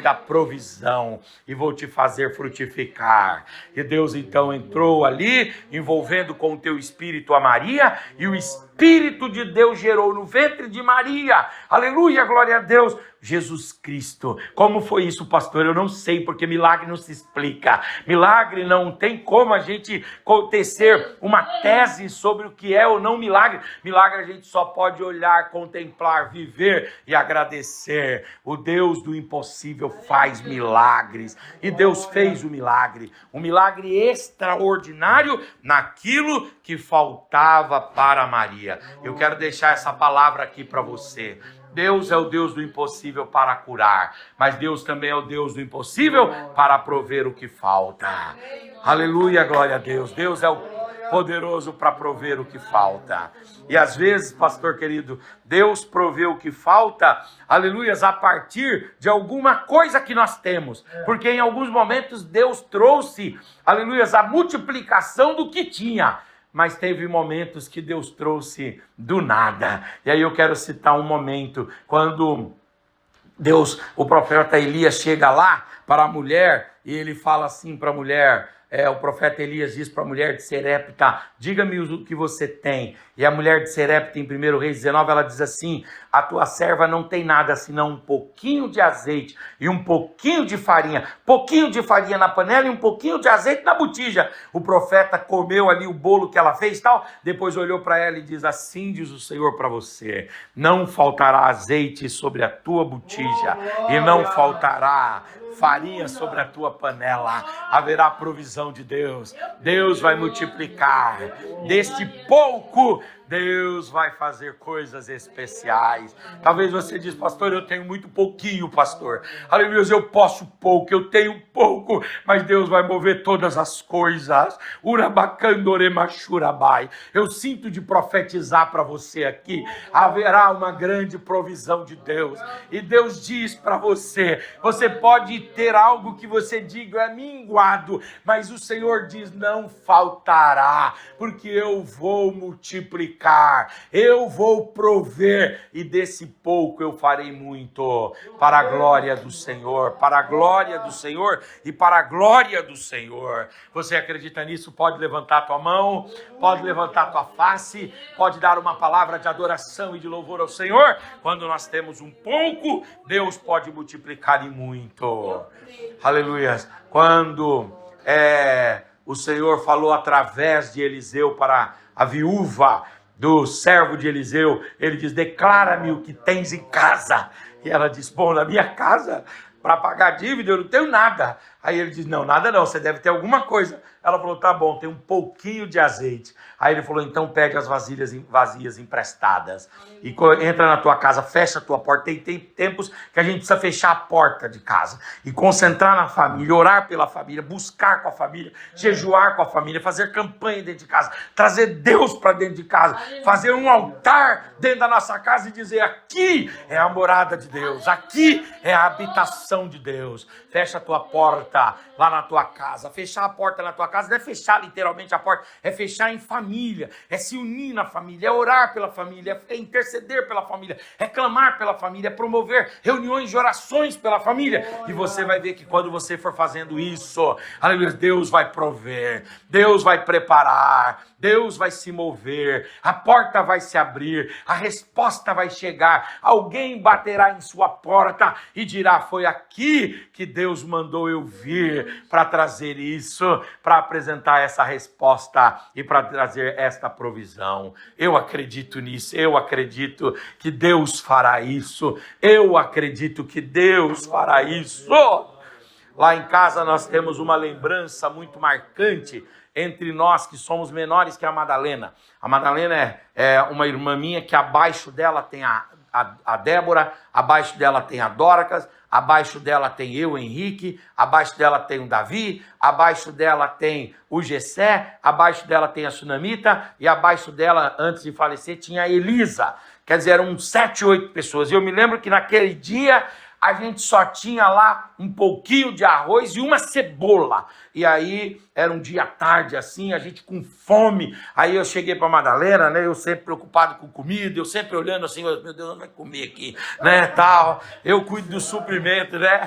[SPEAKER 1] da provisão. E vou te fazer frutificar. E Deus então entrou ali, envolvendo com o teu espírito a Maria. E o Espírito de Deus gerou no ventre de Maria. Aleluia, glória a Deus. Jesus Cristo. Como foi isso, pastor? Eu não sei, porque milagre não se explica. Milagre não tem como a gente tecer uma tese sobre o que é ou não milagre. Milagre a gente só pode olhar, contemplar, viver e agradecer. O Deus do impossível faz milagres. E Deus fez o milagre. Um milagre extraordinário naquilo que faltava para Maria. Eu quero deixar essa palavra aqui para você. Deus é o Deus do impossível para curar, mas Deus também é o Deus do impossível para prover o que falta. Aleluia, glória a Deus. Deus é o poderoso para prover o que falta. E às vezes, pastor querido, Deus provê o que falta, aleluias, a partir de alguma coisa que nós temos. Porque em alguns momentos Deus trouxe, aleluias, a multiplicação do que tinha. Mas teve momentos que Deus trouxe do nada. E aí eu quero citar um momento, quando o profeta Elias chega lá para a mulher, e ele fala assim para a mulher, o profeta Elias diz para a mulher de Serepta, diga-me o que você tem. E a mulher de Serepta, em 1 Reis 19, ela diz assim, a tua serva não tem nada senão um pouquinho de azeite e um pouquinho de farinha na panela e um pouquinho de azeite na botija. O profeta comeu ali o bolo que ela fez e tal, depois olhou para ela e diz, assim diz o Senhor para você, não faltará azeite sobre a tua botija e não faltará farinha sobre a tua panela, haverá provisão de Deus. Deus vai multiplicar deste pouco, Deus vai fazer coisas especiais. Talvez você diz, pastor, eu tenho muito pouquinho, pastor. Aleluia, eu posso pouco, eu tenho pouco, mas Deus vai mover todas as coisas. Urabacandoremachurabai. Eu sinto de profetizar para você aqui, haverá uma grande provisão de Deus. E Deus diz para você, você pode ter algo que você diga é minguado, mas o Senhor diz, não faltará, porque eu vou multiplicar. Eu vou prover e desse pouco eu farei muito para a glória do Senhor, para a glória do Senhor e para a glória do Senhor. Você acredita nisso? Pode levantar tua mão, pode levantar tua face, pode dar uma palavra de adoração e de louvor ao Senhor. Quando nós temos um pouco, Deus pode multiplicar em muito. Aleluia. Quando o Senhor falou através de Eliseu para a viúva do servo de Eliseu, ele diz, declara-me o que tens em casa. E ela diz, bom, na minha casa, para pagar a dívida, eu não tenho nada. Aí ele diz, não, nada não, você deve ter alguma coisa. Ela falou, tá bom, tem um pouquinho de azeite. Aí ele falou, então pede as vasilhas vazias emprestadas. E entra na tua casa, fecha a tua porta. Tem tempos que a gente precisa fechar a porta de casa. E concentrar na família, orar pela família, buscar com a família, jejuar com a família, fazer campanha dentro de casa, trazer Deus para dentro de casa, fazer um altar dentro da nossa casa e dizer, aqui é a morada de Deus, aqui é a habitação de Deus. Fecha a tua porta porta lá na tua casa. Fechar a porta na tua casa não é fechar literalmente a porta, é fechar em família, é se unir na família, é orar pela família, é interceder pela família, é clamar pela família, é promover reuniões de orações pela família. E você vai ver que quando você for fazendo isso, aleluia, Deus vai prover, Deus vai preparar, Deus vai se mover, a porta vai se abrir, a resposta vai chegar, alguém baterá em sua porta e dirá: foi aqui que Deus mandou eu vir para trazer isso, para apresentar essa resposta e para trazer esta provisão. Eu acredito nisso, eu acredito que Deus fará isso, eu acredito que Deus fará isso. Lá em casa nós temos uma lembrança muito marcante entre nós que somos menores que a Madalena. A Madalena é uma irmã minha que abaixo dela tem a Débora, abaixo dela tem a Dorcas, abaixo dela tem eu, Henrique, abaixo dela tem o Davi, abaixo dela tem o Gessé, abaixo dela tem a Sunamita e abaixo dela, antes de falecer, tinha a Elisa. Quer dizer, eram 7, 8 pessoas. E eu me lembro que naquele dia a gente só tinha lá um pouquinho de arroz e uma cebola. E aí era um dia tarde assim, a gente com fome. Aí eu cheguei para Madalena, né? Eu sempre preocupado com comida, eu sempre olhando assim, meu Deus, não vai comer aqui, né? Tal. Eu cuido do suprimento, né?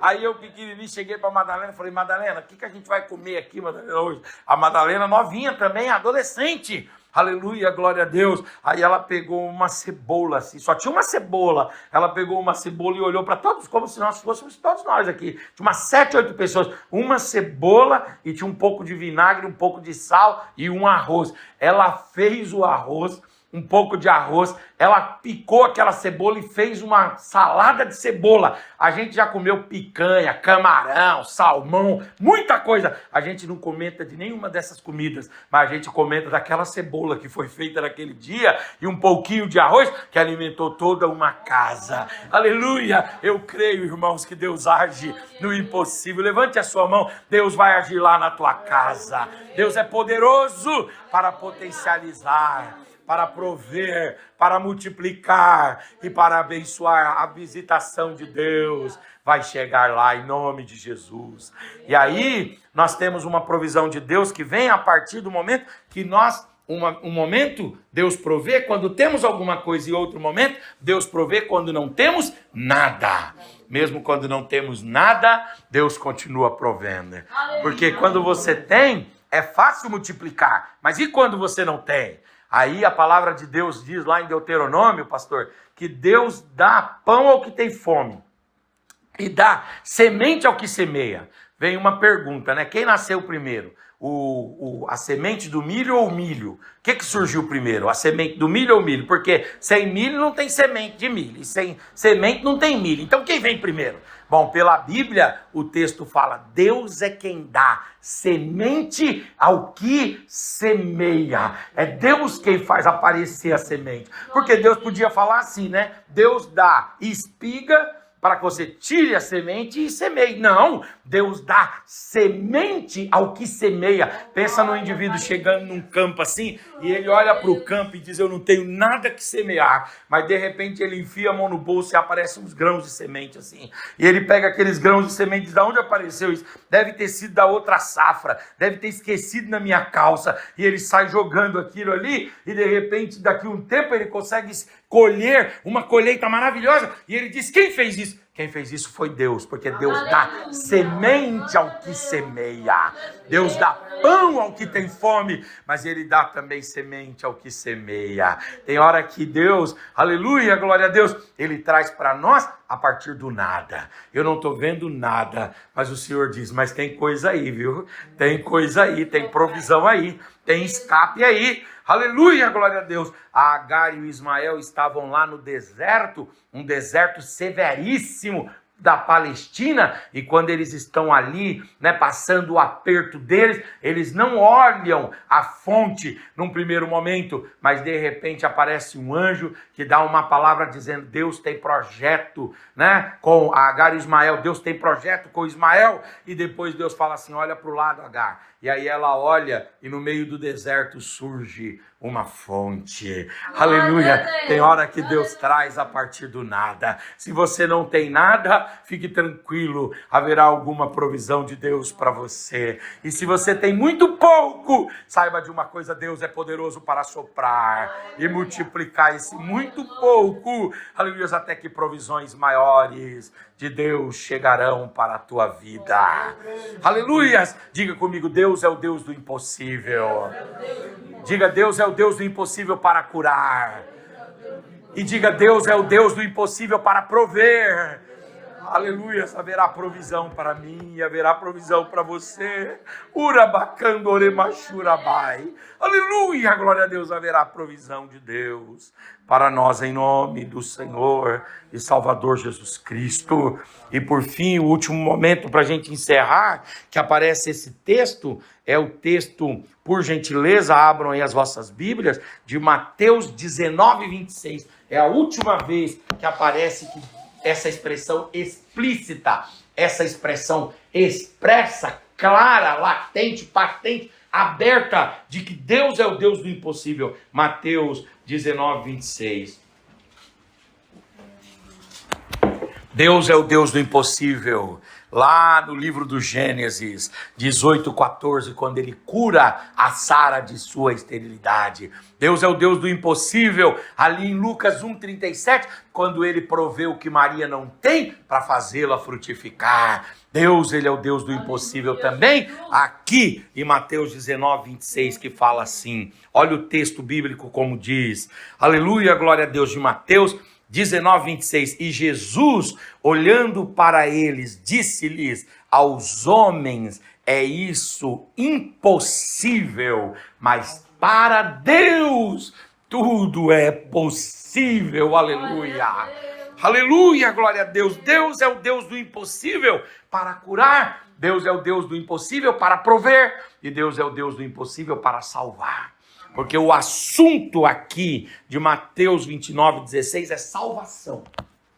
[SPEAKER 1] Aí eu pequenininho cheguei para Madalena e falei: Madalena, o que a gente vai comer aqui, Madalena, hoje? A Madalena novinha também, adolescente. Aleluia, glória a Deus. Aí ela pegou uma cebola assim, só tinha uma cebola. Ela pegou uma cebola e olhou para todos, como se nós fôssemos todos nós aqui. Tinha umas 7, 8 pessoas. Uma cebola e tinha um pouco de vinagre, um pouco de sal e um arroz. Ela fez o arroz, um pouco de arroz, ela picou aquela cebola e fez uma salada de cebola. A gente já comeu picanha, camarão, salmão, muita coisa. A gente não comenta de nenhuma dessas comidas, mas a gente comenta daquela cebola que foi feita naquele dia e um pouquinho de arroz que alimentou toda uma casa. Aleluia! Eu creio, irmãos, que Deus age no impossível. Levante a sua mão, Deus vai agir lá na tua casa. Deus é poderoso para potencializar, para prover, para multiplicar e para abençoar. A visitação de Deus vai chegar lá em nome de Jesus. E aí nós temos uma provisão de Deus que vem a partir do momento que nós, um momento Deus provê quando temos alguma coisa e outro momento Deus provê quando não temos nada. Mesmo quando não temos nada, Deus continua provendo. Porque quando você tem, é fácil multiplicar. Mas e quando você não tem? Aí a palavra de Deus diz lá em Deuteronômio, pastor, que Deus dá pão ao que tem fome e dá semente ao que semeia. Vem uma pergunta, né? Quem nasceu primeiro? A semente do milho ou o milho? O que surgiu primeiro? A semente do milho ou o milho? Porque sem milho não tem semente de milho, e sem semente não tem milho. Então quem vem primeiro? Bom, pela Bíblia, o texto fala: Deus é quem dá semente ao que semeia. É Deus quem faz aparecer a semente. Porque Deus podia falar assim, né? Deus dá espiga para que você tire a semente e semeie. Não, Deus dá semente ao que semeia. Pensa no indivíduo chegando num campo assim, e ele olha para o campo e diz: eu não tenho nada que semear. Mas de repente ele enfia a mão no bolso e aparecem uns grãos de semente assim. E ele pega aqueles grãos de semente e diz: de onde apareceu isso? Deve ter sido da outra safra, deve ter esquecido na minha calça. E ele sai jogando aquilo ali, e de repente daqui a um tempo ele consegue colher uma colheita maravilhosa. E ele diz: quem fez isso? Quem fez isso foi Deus, porque Deus dá semente ao que semeia. Deus dá pão ao que tem fome, mas Ele dá também semente ao que semeia. Tem hora que Deus, aleluia, glória a Deus, Ele traz para nós a partir do nada. Eu não estou vendo nada, mas o Senhor diz: mas tem coisa aí, viu? Tem coisa aí, tem provisão aí, tem escape aí. Aleluia, glória a Deus. A Agar e o Ismael estavam lá no deserto, um deserto severíssimo da Palestina, e quando eles estão ali, né, passando o aperto deles, eles não olham a fonte num primeiro momento, mas de repente aparece um anjo que dá uma palavra dizendo: Deus tem projeto, né, com a Agar e Ismael, Deus tem projeto com Ismael. E depois Deus fala assim: olha para o lado, Agar. E aí ela olha e no meio do deserto surge uma fonte. Aleluia. Tem hora que Deus traz a partir do nada. Se você não tem nada, fique tranquilo, haverá alguma provisão de Deus para você. E se você tem muito pouco, saiba de uma coisa: Deus é poderoso para soprar e multiplicar esse muito pouco, aleluia, até que provisões maiores de Deus chegarão para a tua vida. Aleluia! Diga comigo: Deus é o Deus do impossível. Diga: Deus é o Deus do impossível para curar. E diga: Deus é o Deus do impossível para prover. Aleluia, haverá provisão para mim, haverá provisão para você. Urabacando oremachurabai. Aleluia, glória a Deus, haverá provisão de Deus para nós em nome do Senhor e Salvador Jesus Cristo. E por fim, o último momento para a gente encerrar, que aparece esse texto, é o texto, por gentileza, abram aí as vossas Bíblias, de Mateus 19, 26. É a última vez que aparece essa expressão explícita, essa expressão expressa, clara, latente, patente, aberta, de que Deus é o Deus do impossível. Mateus 19, 26. Deus é o Deus do impossível. Lá no livro do Gênesis 18:14, quando ele cura a Sara de sua esterilidade. Deus é o Deus do impossível. Ali em Lucas 1:37, quando ele proveu o que Maria não tem para fazê-la frutificar. Deus, ele é o Deus do impossível também. Aqui em Mateus 19, 26, que fala assim. Olha o texto bíblico como diz. Aleluia, glória a Deus, de Mateus 19, 26, e Jesus, olhando para eles, disse-lhes: aos homens é isso impossível, mas para Deus tudo é possível. Aleluia, aleluia, glória a Deus. Deus é o Deus do impossível para curar, Deus é o Deus do impossível para prover, e Deus é o Deus do impossível para salvar. Porque o assunto aqui de Mateus 29, 16 é salvação.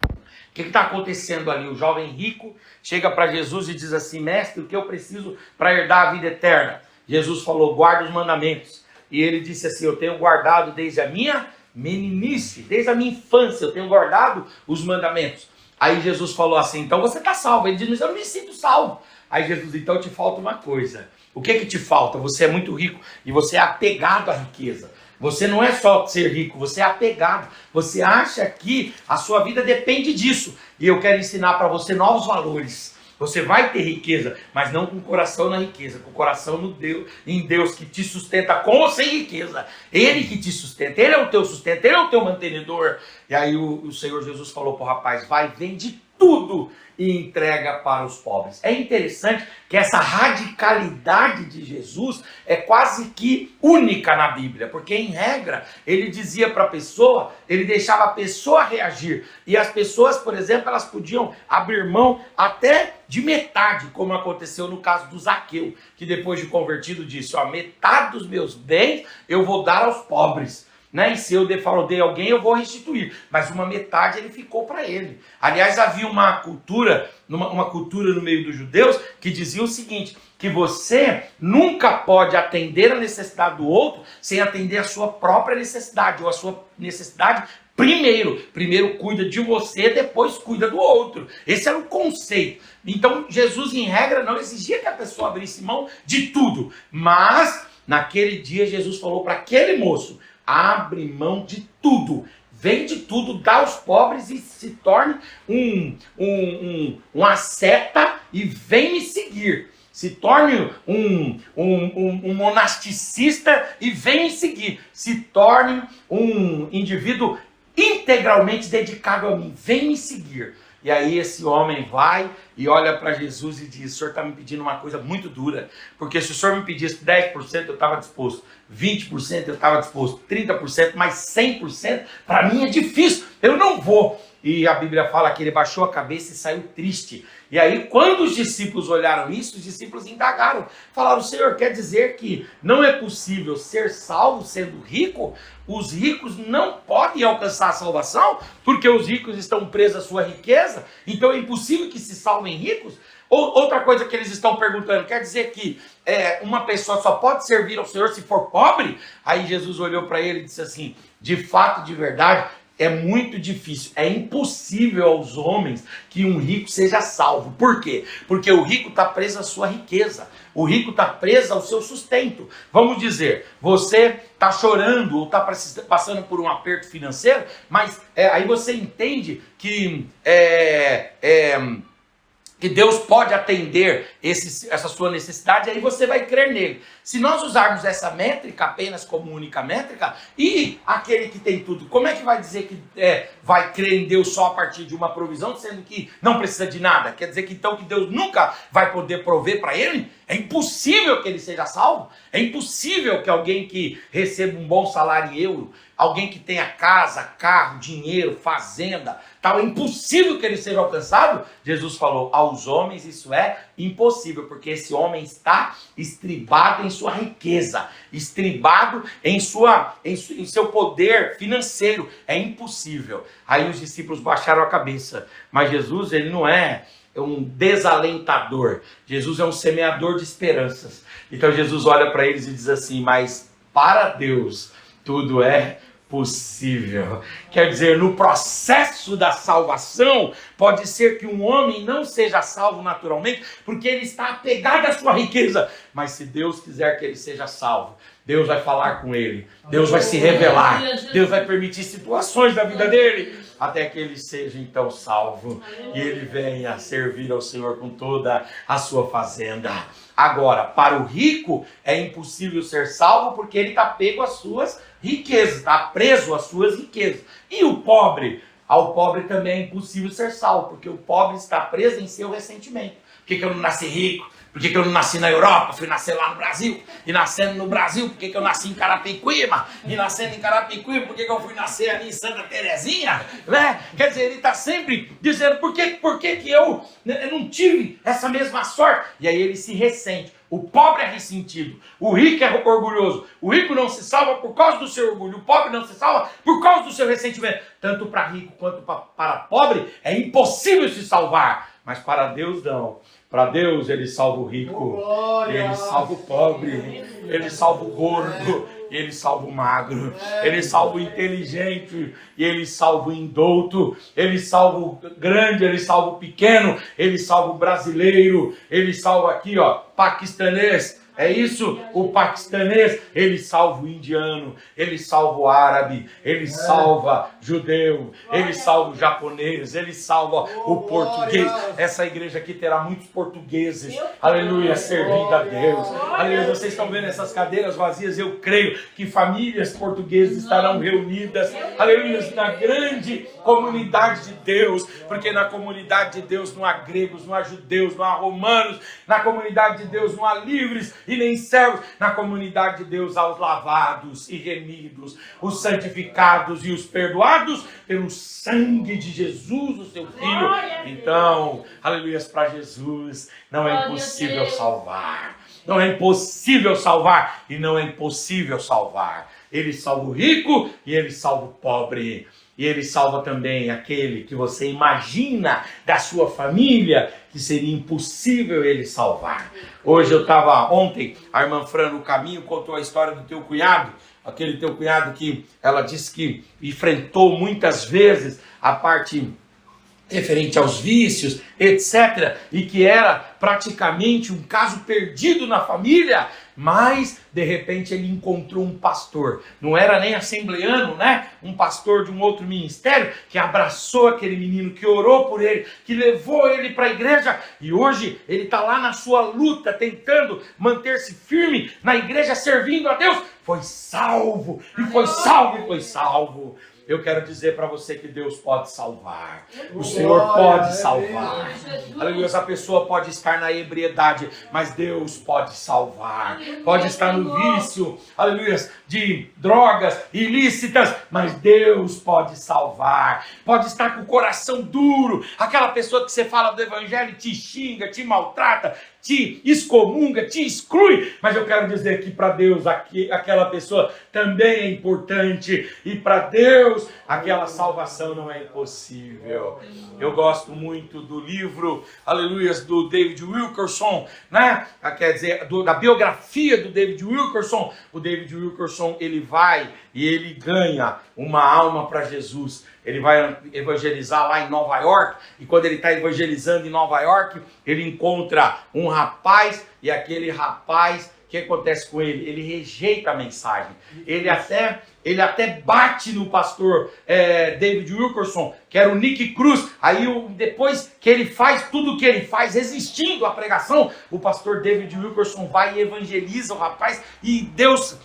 [SPEAKER 1] O que está acontecendo ali? O jovem rico chega para Jesus e diz assim: mestre, o que eu preciso para herdar a vida eterna? Jesus falou: guarda os mandamentos. E ele disse assim: eu tenho guardado desde a minha meninice, desde a minha infância, eu tenho guardado os mandamentos. Aí Jesus falou assim: então você está salvo. Ele diz: mas eu não me sinto salvo. Aí Jesus: então te falta uma coisa. O que te falta? Você é muito rico e você é apegado à riqueza. Você não é só ser rico, você é apegado. Você acha que a sua vida depende disso. E eu quero ensinar para você novos valores. Você vai ter riqueza, mas não com o coração na riqueza, com o coração no Deus, em Deus que te sustenta com ou sem riqueza. Ele que te sustenta, ele é o teu sustento, ele é o teu mantenedor. E aí o Senhor Jesus falou para o rapaz: vai, vende tudo e entrega para os pobres. É interessante que essa radicalidade de Jesus é quase que única na Bíblia, porque em regra ele dizia para a pessoa, ele deixava a pessoa reagir, e as pessoas, por exemplo, elas podiam abrir mão até de metade, como aconteceu no caso do Zaqueu, que depois de convertido disse: ó, metade dos meus bens eu vou dar aos pobres. Né? E se eu defraudei alguém, eu vou restituir. Mas uma metade ele ficou para ele. Aliás, havia uma cultura no meio dos judeus que dizia o seguinte: que você nunca pode atender a necessidade do outro sem atender a sua própria necessidade, ou a sua necessidade primeiro. Primeiro cuida de você, depois cuida do outro. Esse era o conceito. Então Jesus, em regra, não exigia que a pessoa abrisse mão de tudo. Mas naquele dia Jesus falou para aquele moço: abre mão de tudo, vende tudo, dá aos pobres e se torne um asceta e vem me seguir. Se torne um monasticista e vem me seguir. Se torne um indivíduo integralmente dedicado a mim, vem me seguir. E aí esse homem vai e olha para Jesus e diz: o senhor está me pedindo uma coisa muito dura, porque se o senhor me pedisse 10% eu estava disposto, 20% eu estava disposto, 30%, mas 100% para mim é difícil, eu não vou. E a Bíblia fala que ele baixou a cabeça e saiu triste. E aí, quando os discípulos olharam isso, os discípulos indagaram. Falaram: Senhor, quer dizer que não é possível ser salvo sendo rico? Os ricos não podem alcançar a salvação, porque os ricos estão presos à sua riqueza? Então é impossível que se salvem ricos? Outra coisa que eles estão perguntando: quer dizer que uma pessoa só pode servir ao Senhor se for pobre? Aí Jesus olhou para ele e disse assim: de fato, de verdade, é muito difícil, é impossível aos homens que um rico seja salvo. Por quê? Porque o rico está preso à sua riqueza, o rico está preso ao seu sustento. Vamos dizer, você está chorando ou está passando por um aperto financeiro, mas aí você entende que Deus pode atender essa sua necessidade, aí você vai crer nele. Se nós usarmos essa métrica apenas como única métrica, e aquele que tem tudo, como é que vai dizer que vai crer em Deus só a partir de uma provisão, sendo que não precisa de nada? Quer dizer que então que Deus nunca vai poder prover para ele? É impossível que ele seja salvo. É impossível que alguém que receba um bom salário em euro, alguém que tenha casa, carro, dinheiro, fazenda, tal, é impossível que ele seja alcançado. Jesus falou, aos homens isso é impossível, porque esse homem está estribado em sua riqueza, estribado em seu poder financeiro. É impossível. Aí os discípulos baixaram a cabeça. Mas Jesus, ele não é um desalentador. Jesus é um semeador de esperanças. Então Jesus olha para eles e diz assim, mas para Deus tudo é possível. Quer dizer, no processo da salvação, pode ser que um homem não seja salvo naturalmente, porque ele está apegado à sua riqueza. Mas se Deus quiser que ele seja salvo, Deus vai falar com ele, Deus vai se revelar, Deus vai permitir situações da vida dele, até que ele seja então salvo, e ele venha servir ao Senhor com toda a sua fazenda. Agora, para o rico é impossível ser salvo, porque ele está pego às suas riquezas, está preso às suas riquezas. E o pobre? Ao pobre também é impossível ser salvo, porque o pobre está preso em seu ressentimento. Por que eu não nasci rico? Por que eu não nasci na Europa? Fui nascer lá no Brasil. E nascendo no Brasil, por que eu nasci em Carapicuíba? E nascendo em Carapicuíba, por que eu fui nascer ali em Santa Terezinha? Né? Quer dizer, ele está sempre dizendo, por que eu não tive essa mesma sorte? E aí ele se ressente. O pobre é ressentido, o rico é orgulhoso. O rico não se salva por causa do seu orgulho, o pobre não se salva por causa do seu ressentimento. Tanto para rico quanto para pobre é impossível se salvar, mas para Deus não. Para Deus ele salva o rico, ele salva o pobre, ele salva o gordo, ele salva o magro, ele salva o inteligente, e ele salva o indouto, ele salva o grande, ele salva o pequeno, ele salva o brasileiro, ele salva aqui, ó, paquistanês. É isso, o paquistanês, ele salva o indiano, ele salva o árabe, ele salva o judeu, ele salva o japonês, ele salva o português. Essa igreja aqui terá muitos portugueses, aleluia, servindo a Deus. Aleluia, vocês estão vendo essas cadeiras vazias, eu creio que famílias portuguesas estarão reunidas, aleluia, na grande comunidade de Deus, porque na comunidade de Deus não há gregos, não há judeus, não há romanos, na comunidade de Deus não há livres e nem servos, na comunidade de Deus há os lavados e remidos, os santificados e os perdoados pelo sangue de Jesus, o seu Filho. Então, aleluia, para Jesus não é impossível salvar, não é impossível salvar e não é impossível salvar. Ele salva o rico e ele salva o pobre. E ele salva também aquele que você imagina da sua família que seria impossível ele salvar. Ontem, a irmã Fran no caminho contou a história do teu cunhado, aquele teu cunhado que ela disse que enfrentou muitas vezes a parte referente aos vícios, etc. E que era praticamente um caso perdido na família, mas de repente ele encontrou um pastor, não era nem assembleano, né? Um pastor de um outro ministério que abraçou aquele menino, que orou por ele, que levou ele para a igreja, e hoje ele está lá na sua luta, tentando manter-se firme na igreja, servindo a Deus. Foi salvo, e foi salvo, e foi salvo. Eu quero dizer para você que Deus pode salvar. O Senhor pode salvar. Aleluia, essa pessoa pode estar na ebriedade, mas Deus pode salvar. Pode estar no vício, aleluia, de drogas ilícitas, mas Deus pode salvar. Pode estar com o coração duro, aquela pessoa que você fala do evangelho te xinga, te maltrata, te excomunga, te exclui, mas eu quero dizer que para Deus aquela pessoa também é importante, e para Deus Deus, aquela salvação não é impossível. Eu gosto muito do livro, aleluia, do David Wilkerson, né? Quer dizer, da biografia do David Wilkerson. O David Wilkerson, ele vai e ele ganha uma alma para Jesus. Ele vai evangelizar lá em Nova York, e quando ele está evangelizando em Nova York, ele encontra um rapaz, e aquele rapaz, o que acontece com ele? Ele rejeita a mensagem. Ele até bate no pastor David Wilkerson, que era o Nick Cruz. Aí depois que ele faz tudo o que ele faz, resistindo à pregação, o pastor David Wilkerson vai e evangeliza o rapaz, e Deus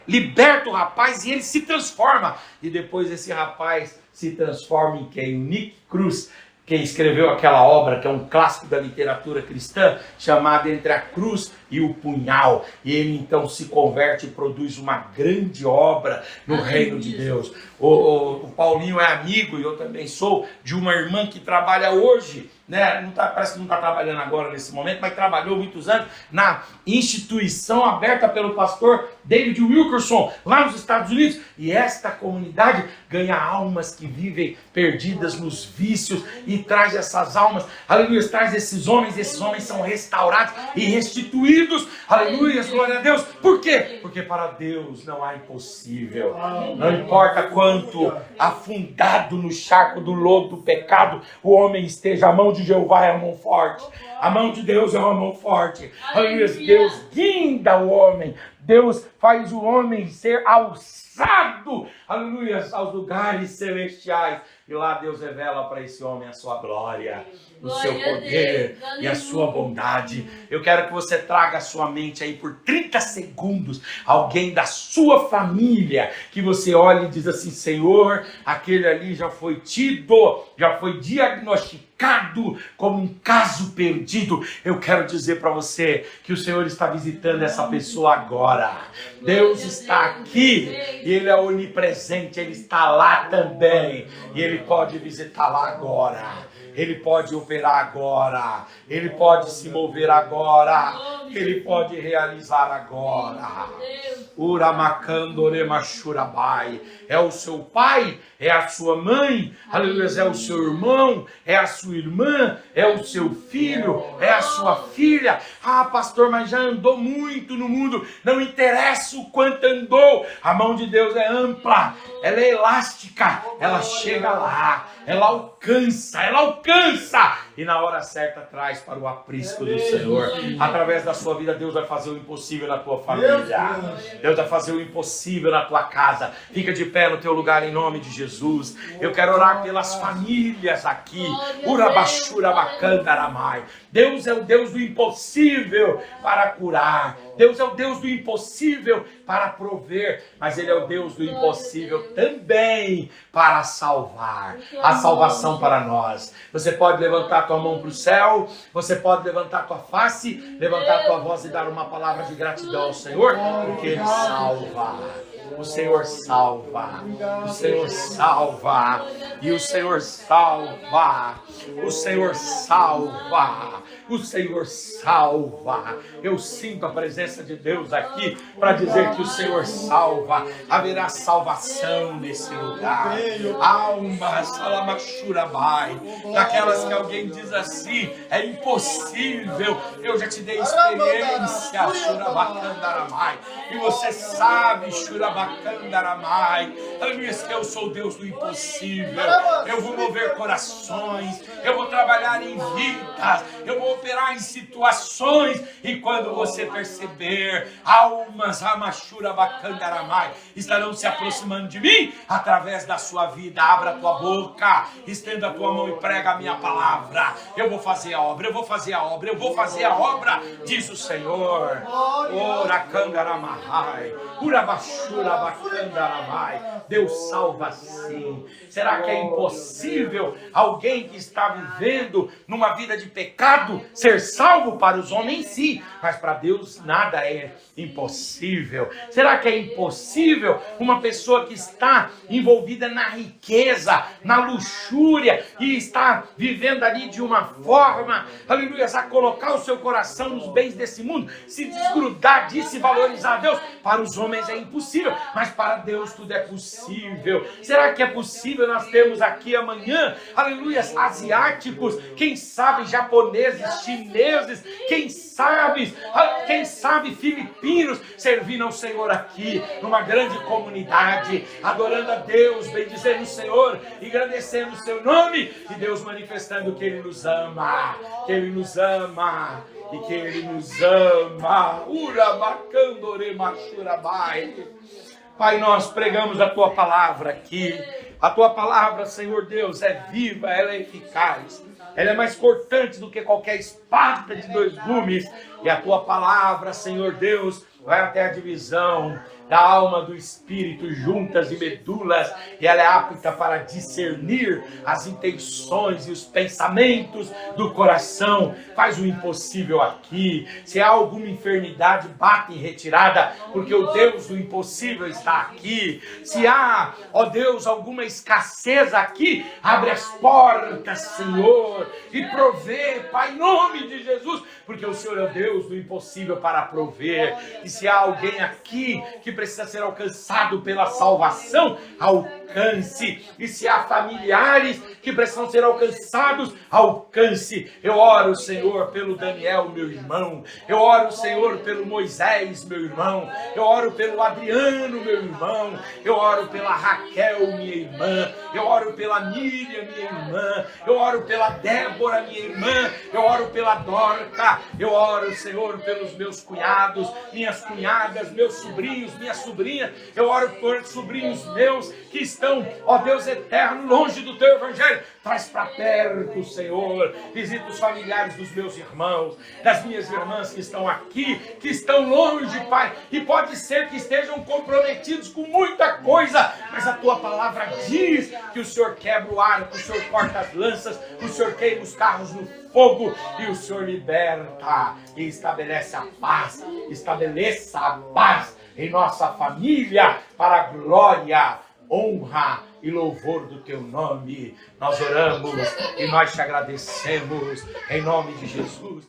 [SPEAKER 1] liberta o rapaz e ele se transforma. E depois esse rapaz se transforma em quem? Nick Cruz, quem escreveu aquela obra que é um clássico da literatura cristã, chamada Entre a Cruz e o Punhal. E ele então se converte e produz uma grande obra no reino de Deus. O Paulinho é amigo, e eu também sou, de uma irmã que trabalha hoje, né? Parece que não está trabalhando agora nesse momento, mas trabalhou muitos anos na instituição aberta pelo pastor David Wilkerson, lá nos Estados Unidos. E esta comunidade ganha almas que vivem perdidas nos vícios, e traz essas almas, aleluia, traz esses homens são restaurados e restituídos, aleluia, glória a Deus. Por quê? Porque para Deus não há impossível. Não importa quanto afundado no charco do lodo do pecado o homem esteja, a mão de Jeová é a mão forte. A mão de Deus é uma mão forte. Aleluia. Deus guinda o homem. Deus faz o homem ser alçado, aleluia, aos lugares celestiais. E lá Deus revela para esse homem a sua glória, o seu poder e a sua bondade. Eu quero que você traga à sua mente aí por 30 segundos alguém da sua família que você olhe e diz assim: Senhor, aquele ali já foi tido, já foi diagnosticado como um caso perdido. Eu quero dizer para você que o Senhor está visitando essa pessoa agora. Deus está aqui e Ele é onipresente, Ele está lá também, e Ele pode visitar lá agora. Ele pode operar agora, Ele pode se mover agora, Ele pode realizar agora. Uramacandoremachurabai. É o seu pai, é a sua mãe, aleluia, é o seu irmão, é a sua irmã, é o seu filho, é a sua filha. Ah, pastor, mas já andou muito no mundo. Não interessa o quanto andou, a mão de Deus é ampla, ela é elástica, ela chega lá, ela alcança, e na hora certa traz para o aprisco do Senhor. Através da sua vida, Deus vai fazer o impossível na tua família. Deus vai fazer o impossível na tua casa. Fica de pé no teu lugar em nome de Jesus. Eu quero orar pelas famílias aqui. Urabashurabacandaramai. Deus é o Deus do impossível para curar. Deus é o Deus do impossível para prover, mas Ele é o Deus do impossível também para salvar. A salvação para nós. Você pode levantar a tua mão para o céu, você pode levantar a tua face, levantar a tua voz e dar uma palavra de gratidão ao Senhor, porque Ele salva. O Senhor salva, o Senhor salva, e o Senhor salva, o Senhor salva, o Senhor salva. Eu sinto a presença de Deus aqui para dizer que o Senhor salva. Haverá salvação nesse lugar. Almas, salamachurabai, daquelas que alguém diz assim: é impossível. Eu já te dei experiência, shurabacandaramai, e você sabe, shurabacandaramai, aleluia, que eu sou o Deus do impossível. Eu vou mover corações, eu vou trabalhar em vidas, eu vou operar em situações, e quando você perceber, almas amachurabacandaramai estarão se aproximando de mim através da sua vida. Abra a tua boca, estenda a tua mão e prega a minha palavra. Eu vou fazer a obra, eu vou fazer a obra, eu vou fazer a obra, diz o Senhor. Oracandaramai, urabachurabacandaramai. Deus salva sim. Será que é impossível alguém que está vivendo numa vida de pecado ser salvo para os homens, sim, mas para Deus nada é impossível. Será que é impossível uma pessoa que está envolvida na riqueza, na luxúria e está vivendo ali de uma forma, aleluia, a colocar o seu coração nos bens desse mundo, se desgrudar disso e valorizar a Deus? Para os homens é impossível, mas para Deus tudo é possível. Será que é possível nós termos aqui amanhã, aleluia, asiáticos, quem sabe japoneses, chineses, quem sabe filipinos, servindo ao Senhor aqui, numa grande comunidade, adorando a Deus, bendizendo o Senhor, engrandecendo o seu nome, e Deus manifestando que Ele nos ama, que Ele nos ama, e que Ele nos ama. Pai, nós pregamos a Tua palavra aqui. A Tua palavra, Senhor Deus, é viva, ela é eficaz. Ela é mais cortante do que qualquer espada de 2 gumes. E a Tua palavra, Senhor Deus, vai até a divisão da alma, do espírito, juntas e medulas, e ela é apta para discernir as intenções e os pensamentos do coração. Faz o impossível aqui. Se há alguma enfermidade, bate em retirada, porque o Deus do impossível está aqui. Se há, ó Deus, alguma escassez aqui, abre as portas, Senhor, e provê, Pai, em nome de Jesus, porque o Senhor é o Deus do impossível para prover. E se há alguém aqui que precisa ser alcançado pela salvação, alcance. E se há familiares que precisam ser alcançados, alcance. Eu oro, Senhor, pelo Daniel, meu irmão. Eu oro, Senhor, pelo Moisés, meu irmão. Eu oro pelo Adriano, meu irmão. Eu oro pela Raquel, minha irmã. Eu oro pela Miriam, minha irmã. Eu oro pela Débora, minha irmã. Eu oro pela Dorca. Eu oro, Senhor, pelos meus cunhados, minhas cunhadas, meus sobrinhos, minha sobrinha. Eu oro por sobrinhos meus que estão, ó Deus eterno, longe do Teu Evangelho. Traz para perto, Senhor. Visita os familiares dos meus irmãos, das minhas irmãs que estão aqui, que estão longe, Pai. E pode ser que estejam comprometidos com muita coisa, mas a Tua palavra diz que o Senhor quebra o arco, o Senhor corta as lanças, o Senhor queima os carros no fogo, e o Senhor liberta e estabelece a paz. Estabeleça a paz em nossa família, para a glória, honra e louvor do Teu nome. Nós oramos e nós te agradecemos em nome de Jesus.